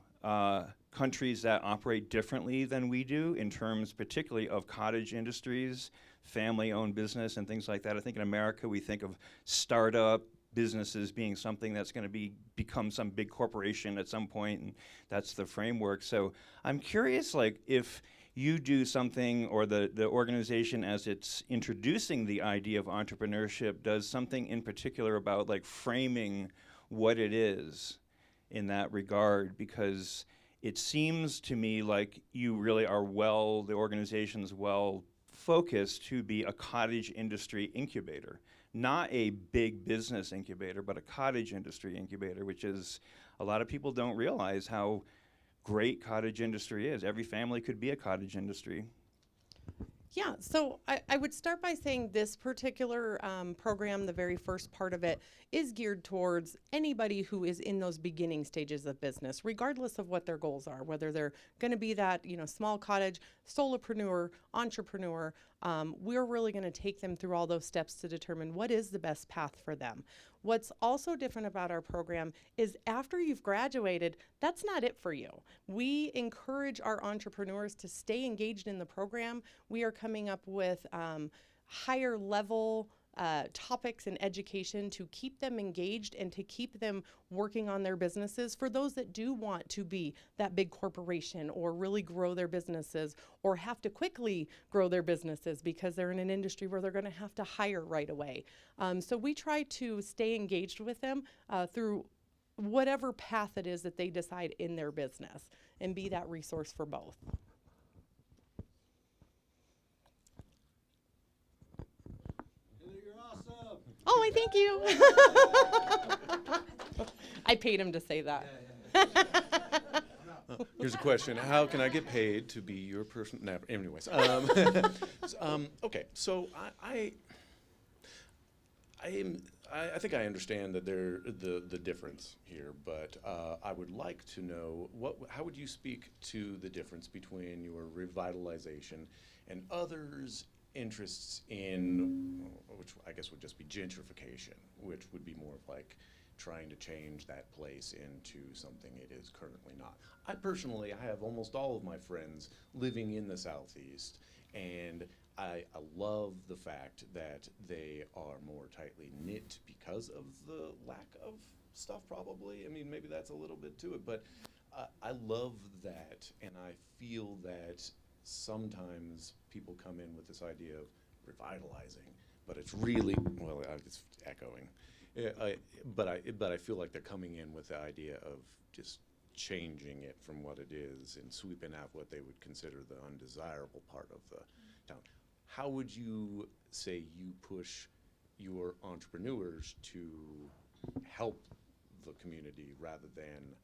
countries that operate differently than we do in terms particularly of cottage industries, family-owned business and things like that. I think in America we think of startup businesses being something that's going to become some big corporation at some point, and that's the framework. So I'm curious, if you do something, or the organization as it's introducing the idea of entrepreneurship does something in particular about framing what it is in that regard, because it seems to me like you really are the organization's well focused to be a cottage industry incubator. Not a big business incubator, but a cottage industry incubator, which is, a lot of people don't realize how great cottage industry is. Every family could be a cottage industry. Yeah, so I would start by saying this particular program, the very first part of it, is geared towards anybody who is in those beginning stages of business, regardless of what their goals are, whether they're going to be that small cottage, solopreneur, entrepreneur. We're really going to take them through all those steps to determine what is the best path for them. What's also different about our program is after you've graduated, that's not it for you. We encourage our entrepreneurs to stay engaged in the program. We are coming up with higher level topics and education to keep them engaged and to keep them working on their businesses for those that do want to be that big corporation or really grow their businesses or have to quickly grow their businesses because they're in an industry where they're going to have to hire right away. So we try to stay engaged with them through whatever path it is that they decide in their business and be that resource for both. Oh, I thank you. I paid him to say that. Here's a question: how can I get paid to be your person? No, anyways, okay. So I think I understand that the difference here, but I would like to know how would you speak to the difference between your revitalization and others' interests in, which I guess would just be gentrification, which would be more of trying to change that place into something it is currently not. I have almost all of my friends living in the Southeast, and I love the fact that they are more tightly knit because of the lack of stuff, probably. I mean, maybe that's a little bit to it, but I love that, and I feel that sometimes people come in with this idea of revitalizing, but it's really, well, it's echoing. But I feel like they're coming in with the idea of just changing it from what it is and sweeping out what they would consider the undesirable part of the town. How would you say you push your entrepreneurs to help the community rather than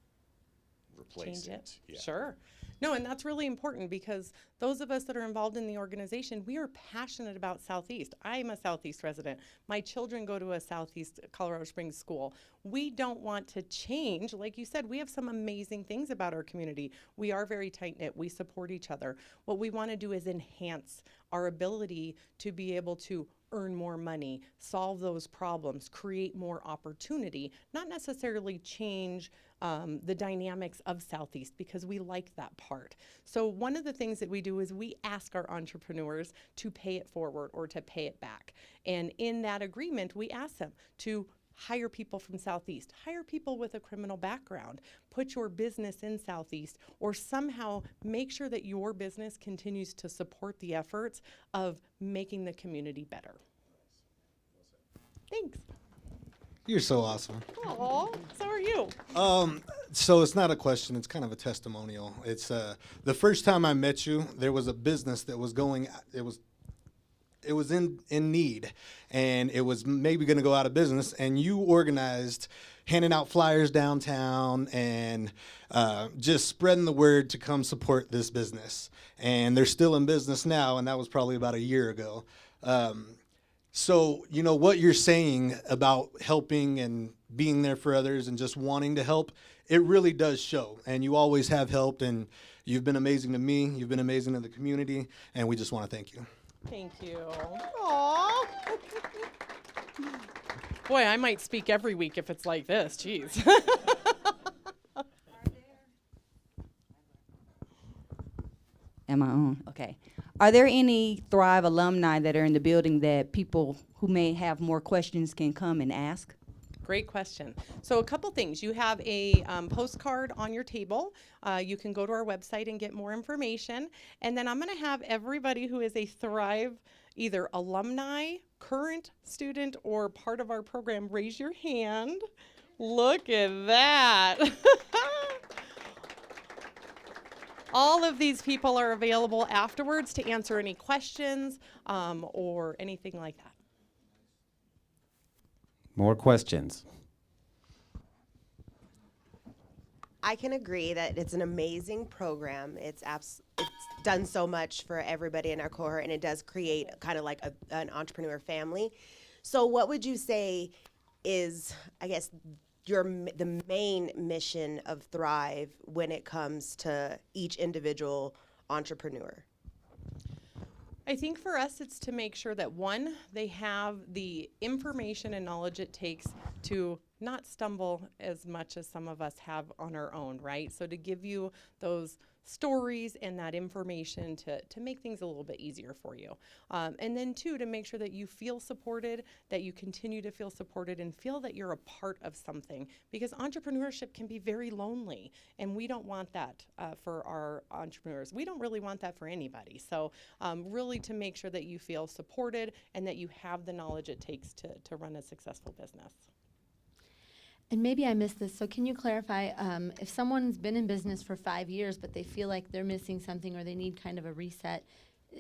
replace Change it. Yeah. Sure. No, and that's really important because those of us that are involved in the organization, we are passionate about Southeast. I'm a Southeast resident. My children go to a Southeast Colorado Springs school. We don't want to change. Like you said, we have some amazing things about our community. We are very tight-knit. We support each other. What we want to do is enhance our ability to be able to earn more money, solve those problems, create more opportunity, not necessarily change the dynamics of Southeast, because we like that part. So one of the things that we do is we ask our entrepreneurs to pay it forward or to pay it back. And in that agreement, we ask them to hire people from Southeast, hire people with a criminal background, put your business in Southeast, or somehow make sure that your business continues to support the efforts of making the community better. Thanks. You're so awesome. Aw, so are you. So it's not a question, it's kind of a testimonial. It's the first time I met you, there was a business that was going, it was in need, and it was maybe going to go out of business, and you organized handing out flyers downtown and just spreading the word to come support this business. And they're still in business now, and that was probably about a year ago. So, you know, what you're saying about helping and being there for others and just wanting to help, it really does show. And you always have helped, and you've been amazing to me, you've been amazing to the community, and we just want to thank you. Thank you. Aww. Boy, I might speak every week if it's like this. Jeez. Am I on? Okay. Are there any Thrive alumni that are in the building that people who may have more questions can come and ask? Great question. So a couple things. You have a postcard on your table. You can go to our website and get more information. And then I'm going to have everybody who is a Thrive either alumni, current student, or part of our program raise your hand. Look at that. All of these people are available afterwards to answer any questions or anything like that. More questions? I can agree that it's an amazing program. It's done so much for everybody in our cohort, and it does create kind of like an entrepreneur family. So what would you say is, I guess, the main mission of Thrive when it comes to each individual entrepreneur? I think for us, it's to make sure that, one, they have the information and knowledge it takes to not stumble as much as some of us have on our own, right? So to give you those stories and that information to make things a little bit easier for you. And then two, to make sure that you feel supported, that you continue to feel supported and feel that you're a part of something, because entrepreneurship can be very lonely, and we don't want that for our entrepreneurs. We don't really want that for anybody. So really to make sure that you feel supported and that you have the knowledge it takes to run a successful business. And maybe I missed this, so can you clarify, if someone's been in business for 5 years but they feel like they're missing something or they need kind of a reset,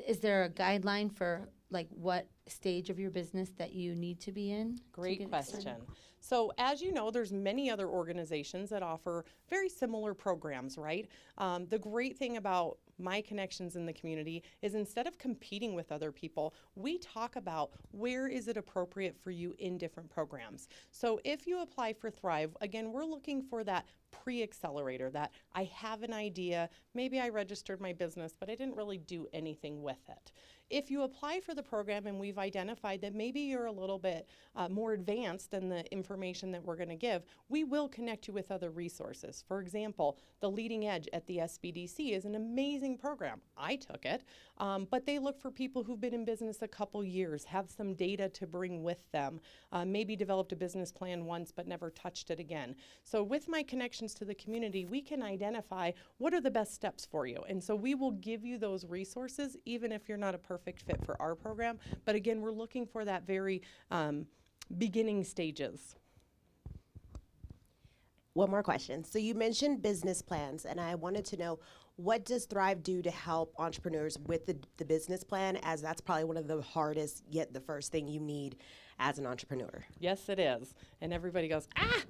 is there a guideline for like what stage of your business that you need to be in? Great question. So as you know, there's many other organizations that offer very similar programs, right? The great thing about my connections in the community is instead of competing with other people, we talk about where is it appropriate for you in different programs. So if you apply for Thrive, again, we're looking for that pre-accelerator, that I have an idea, maybe I registered my business, but I didn't really do anything with it. If you apply for the program and we've identified that maybe you're a little bit more advanced than the information information that we're going to give, we will connect you with other resources. For example, the Leading Edge at the SBDC is an amazing program. I took it, but they look for people who've been in business a couple years, have some data to bring with them, maybe developed a business plan once but never touched it again. So with my connections to the community, we can identify what are the best steps for you. And so we will give you those resources even if you're not a perfect fit for our program. But again, we're looking for that very beginning stages. One more question. So you mentioned business plans, and I wanted to know, what does Thrive do to help entrepreneurs with the business plan, as that's probably one of the hardest, yet the first thing you need as an entrepreneur? Yes, it is. And everybody goes,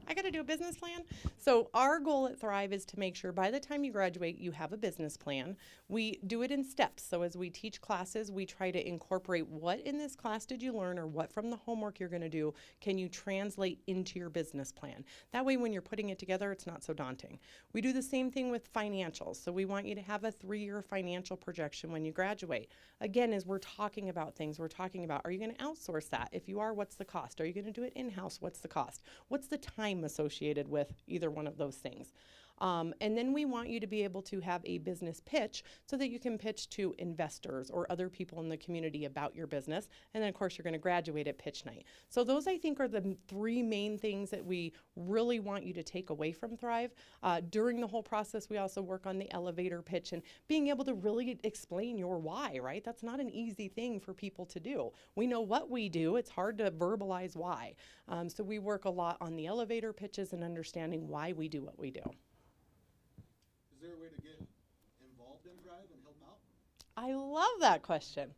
I got to do a business plan. So our goal at Thrive is to make sure by the time you graduate, you have a business plan. We do it in steps. So as we teach classes, we try to incorporate what in this class did you learn, or what from the homework you're going to do can you translate into your business plan. That way, when you're putting it together, it's not so daunting. We do the same thing with financials. So we want you to have a 3-year financial projection when you graduate. Again, as we're talking about things, we're talking about, are you going to outsource that? If you are, what's the cost? Are you going to do it in-house? What's the cost? What's the time associated with either one of those things? And then we want you to be able to have a business pitch so that you can pitch to investors or other people in the community about your business. And then, of course, you're going to graduate at pitch night. So those, I think, are the 3 main things that we really want you to take away from Thrive. During the whole process, we also work on the elevator pitch and being able to really explain your why, right? That's not an easy thing for people to do. We know what we do. It's hard to verbalize why. So we work a lot on the elevator pitches and understanding why we do what we do. Is there a way to get involved in Thrive and help out? I love that question.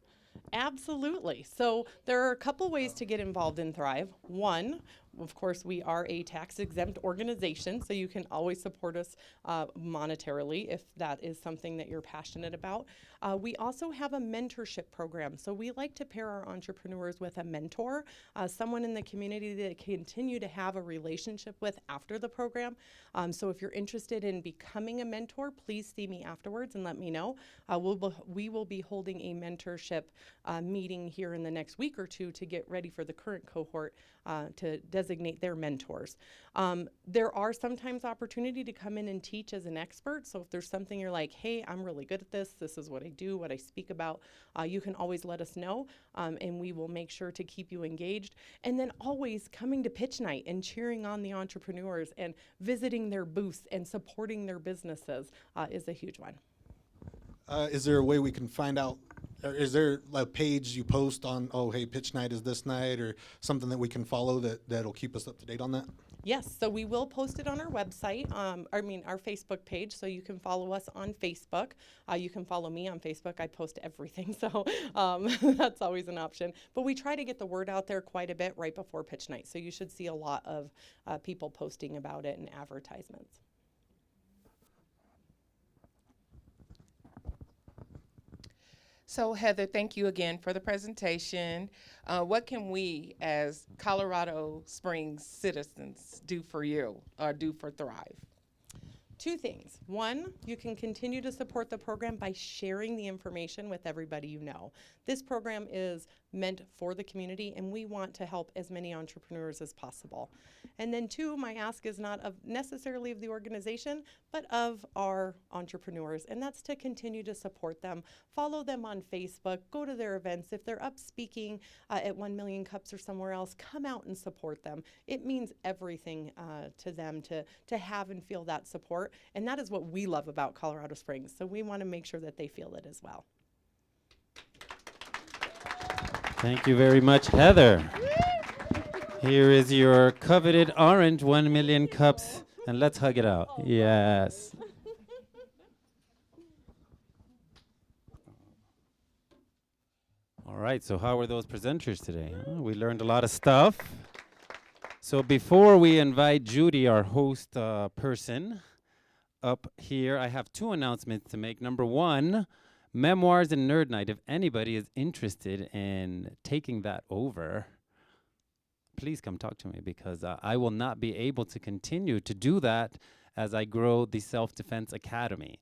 Absolutely. So there are a couple ways to get involved in Thrive. One, of course, we are a tax-exempt organization, so you can always support us monetarily if that is something that you're passionate about. We also have a mentorship program. So we like to pair our entrepreneurs with a mentor, someone in the community that they continue to have a relationship with after the program. So if you're interested in becoming a mentor, please see me afterwards and let me know. We will be holding a mentorship meeting here in the next week or 2 to get ready for the current cohort to designate their mentors. There are sometimes opportunity to come in and teach as an expert. So if there's something you're like, hey, I'm really good at this, this is what I do, what I speak about, you can always let us know, and we will make sure to keep you engaged. And then always coming to pitch night and cheering on the entrepreneurs and visiting their booths and supporting their businesses is a huge one. Is there a way we can find out, or is there a page you post on, oh, hey, pitch night is this night, or something that we can follow that'll keep us up to date on that? Yes, so we will post it on our website, our Facebook page, so you can follow us on Facebook. You can follow me on Facebook. I post everything, so that's always an option. But we try to get the word out there quite a bit right before pitch night, so you should see a lot of people posting about it and advertisements. So Heather, thank you again for the presentation. What can we as Colorado Springs citizens do for you or do for Thrive? 2 things. One, you can continue to support the program by sharing the information with everybody you know. This program is meant for the community, and we want to help as many entrepreneurs as possible. And then 2, my ask is not necessarily of the organization, but of our entrepreneurs, and that's to continue to support them. Follow them on Facebook, go to their events. If they're up speaking at 1 Million Cups or somewhere else, come out and support them. It means everything to them to have and feel that support, and that is what we love about Colorado Springs, so we want to make sure that they feel it as well. Thank you very much, Heather. Here is your coveted orange 1 Million Cups, and let's hug it out. Yes. All right, so how were those presenters today? Oh, we learned a lot of stuff. So before we invite Judy, our host person, up here, I have 2 announcements to make. Number 1, Memoirs and Nerd Night. If anybody is interested in taking that over, please come talk to me, because I will not be able to continue to do that as I grow the Self-Defense Academy.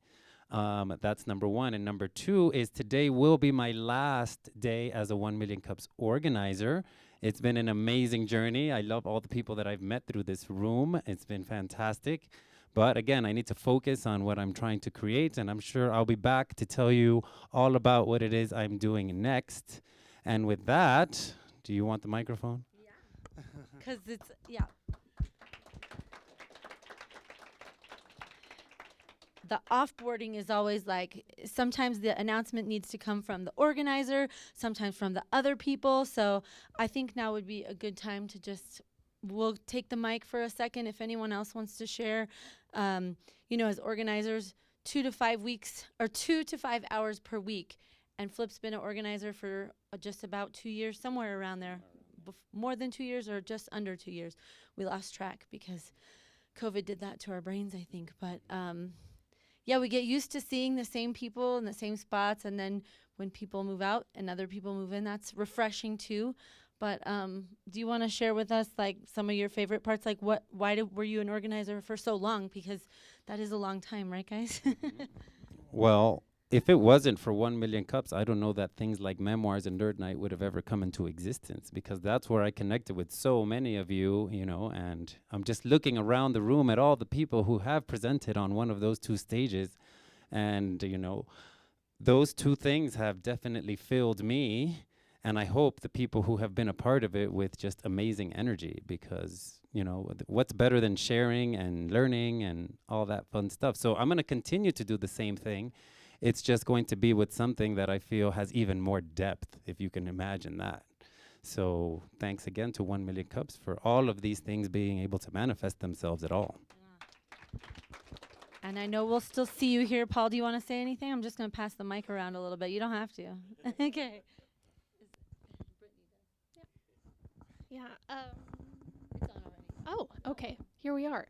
That's number 1. And number 2 is today will be my last day as a 1 Million Cups organizer. It's been an amazing journey. I love all the people that I've met through this room. It's been fantastic. But again, I need to focus on what I'm trying to create, and I'm sure I'll be back to tell you all about what it is I'm doing next. And with that, do you want the microphone? Yeah. Because it's, yeah. The offboarding is always like, sometimes the announcement needs to come from the organizer, sometimes from the other people. So I think now would be a good time to just, we'll take the mic for a second if anyone else wants to share. You know, as organizers, 2 to 5 weeks, or 2 to 5 hours per week. And Flip's been an organizer for just about 2 years, somewhere around there. More than 2 years or just under 2 years. We lost track because COVID did that to our brains, I think. But yeah, we get used to seeing the same people in the same spots, and then when people move out and other people move in, that's refreshing too. But do you want to share with us like some of your favorite parts? Like why were you an organizer for so long? Because that is a long time, right, guys? Well, if it wasn't for 1 Million Cups, I don't know that things like Memoirs and Nerd Night would have ever come into existence, because that's where I connected with so many of you, you know, and I'm just looking around the room at all the people who have presented on one of those 2 stages. And, you know, those 2 things have definitely filled me. And I hope the people who have been a part of it with just amazing energy, because, you know, what's better than sharing and learning and all that fun stuff. So I'm going to continue to do the same thing. It's just going to be with something that I feel has even more depth, if you can imagine that. So thanks again to 1 Million Cups for all of these things being able to manifest themselves at all. And I know we'll still see you here. Paul, do you want to say anything? I'm just going to pass the mic around a little bit. You don't have to. Okay. Yeah. Oh, okay. Here we are.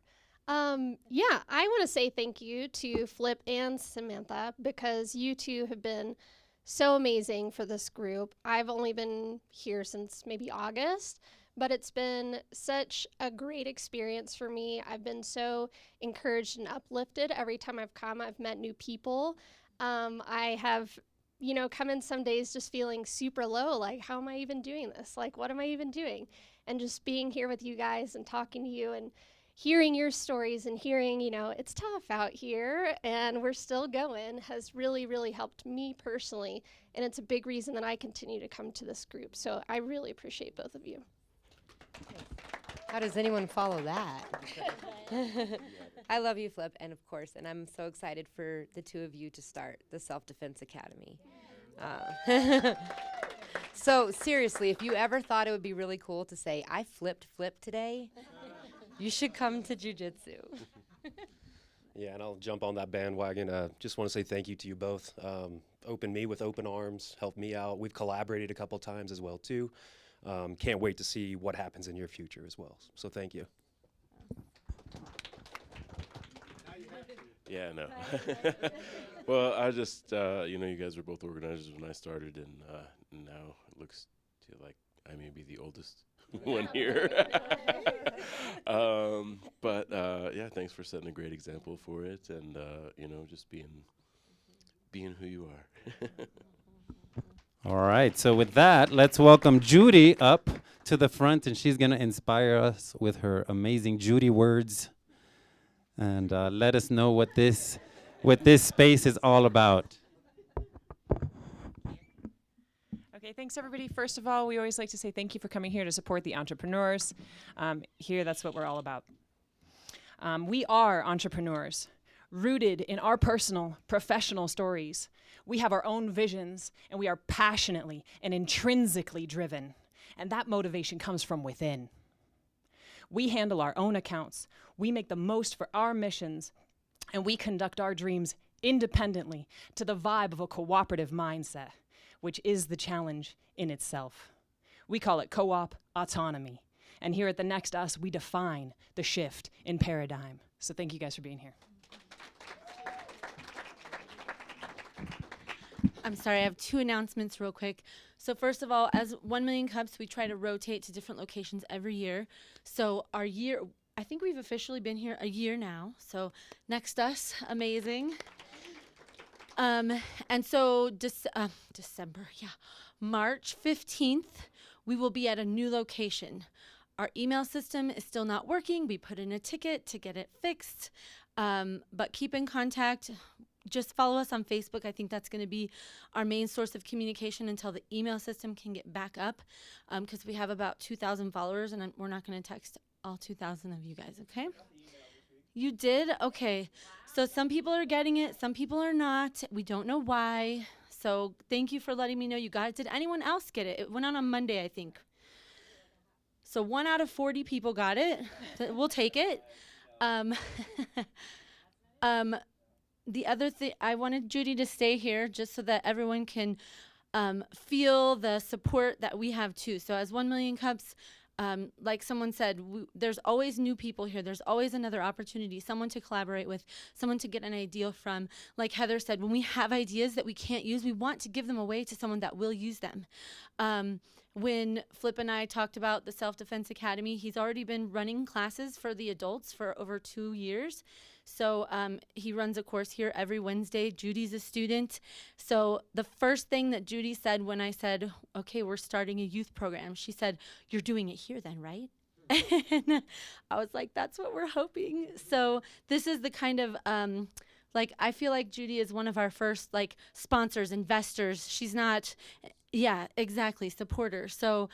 Yeah, I want to say thank you to Flip and Samantha, because you two have been so amazing for this group. I've only been here since maybe August, but it's been such a great experience for me. I've been so encouraged and uplifted every time I've come. I've met new people. I have, you know, come in some days just feeling super low, like, how am I even doing this? Like, what am I even doing? And just being here with you guys and talking to you and hearing your stories and hearing, you know, it's tough out here and we're still going, has really, really helped me personally. And it's a big reason that I continue to come to this group. So I really appreciate both of you. How does anyone follow that? I love you, Flip, and of course, and I'm so excited for the 2 of you to start the Self-Defense Academy. So seriously, if you ever thought it would be really cool to say, I flipped Flip today, you should come to jiu-jitsu. Yeah, and I'll jump on that bandwagon. Just want to say thank you to you both. Opened me with open arms, helped me out. We've collaborated a couple times as well, too. Can't wait to see what happens in your future as well. So thank you. Yeah, no. Well, I just, you know, you guys were both organizers when I started, and now it looks like I may be the oldest one here. But yeah, thanks for setting a great example for it, and you know, just being who you are. All right, so with that, let's welcome Judy up to the front, and she's going to inspire us with her amazing Judy words, and let us know what this space is all about. Okay, thanks everybody. First of all, we always like to say thank you for coming here to support the entrepreneurs. Here, that's what we're all about. We are entrepreneurs, rooted in our personal, professional stories. We have our own visions, and we are passionately and intrinsically driven. And that motivation comes from within. We handle our own accounts. We make the most for our missions, and we conduct our dreams independently to the vibe of a cooperative mindset, which is the challenge in itself. We call it co-op autonomy. And here at the Next Us, we define the shift in paradigm. So thank you guys for being here. I'm sorry, I have 2 announcements real quick. So first of all, as 1 Million Cups, we try to rotate to different locations every year. So our year, I think we've officially been here a year now. So Next Us, amazing. And so December, March 15th, we will be at a new location. Our email system is still not working. We put in a ticket to get it fixed, but keep in contact. Just follow us on Facebook. I think that's going to be our main source of communication until the email system can get back up, because we have about 2,000 followers, and we're not going to text all 2,000 of you guys, okay? You did? Okay. So some people are getting it, some people are not. We don't know why. So thank you for letting me know you got it. Did anyone else get it? It went out on Monday, I think. So 1 out of 40 people got it. We'll take it. The other thing, I wanted Judy to stay here just so that everyone can feel the support that we have too. So as 1 Million Cups, like someone said, there's always new people here. There's always another opportunity, someone to collaborate with, someone to get an idea from. Like Heather said, when we have ideas that we can't use, we want to give them away to someone that will use them. When Flip and I talked about the Self-Defense Academy, he's already been running classes for the adults for over 2 years. So he runs a course here every Wednesday. Judy's a student. So the first thing that Judy said when I said, okay, we're starting a youth program, she said, you're doing it here then, right? And I was like, that's what we're hoping. So this is the kind of, like, I feel like Judy is one of our first, like, sponsors, investors. She's not, yeah, exactly, supporter. So,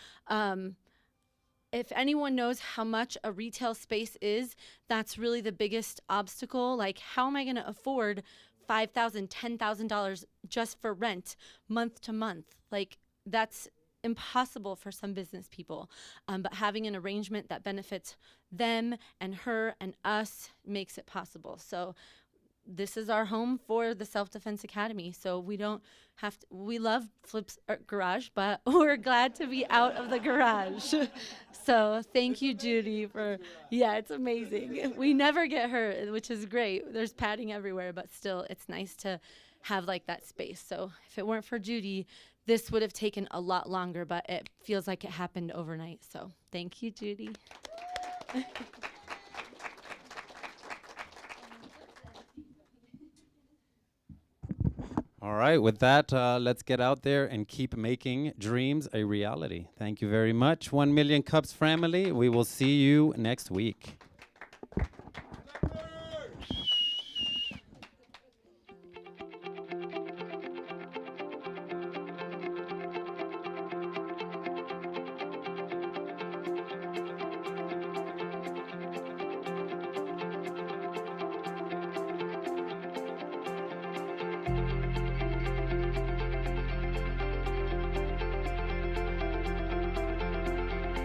if anyone knows how much a retail space is, that's really the biggest obstacle. Like, how am I going to afford $5,000, $10,000 just for rent month to month? Like, that's impossible for some business people. But having an arrangement that benefits them and her and us makes it possible. So this is our home for the Self-Defense Academy. So we don't have to, we love Flip's garage, but we're glad to be out of the garage. So thank you, Judy, for, yeah, it's amazing. We never get hurt, which is great. There's padding everywhere, but still it's nice to have like that space. So if it weren't for Judy, this would have taken a lot longer, but it feels like it happened overnight. So thank you, Judy. All right, with that, let's get out there and keep making dreams a reality. Thank you very much, 1 Million Cups family. We will see you next week.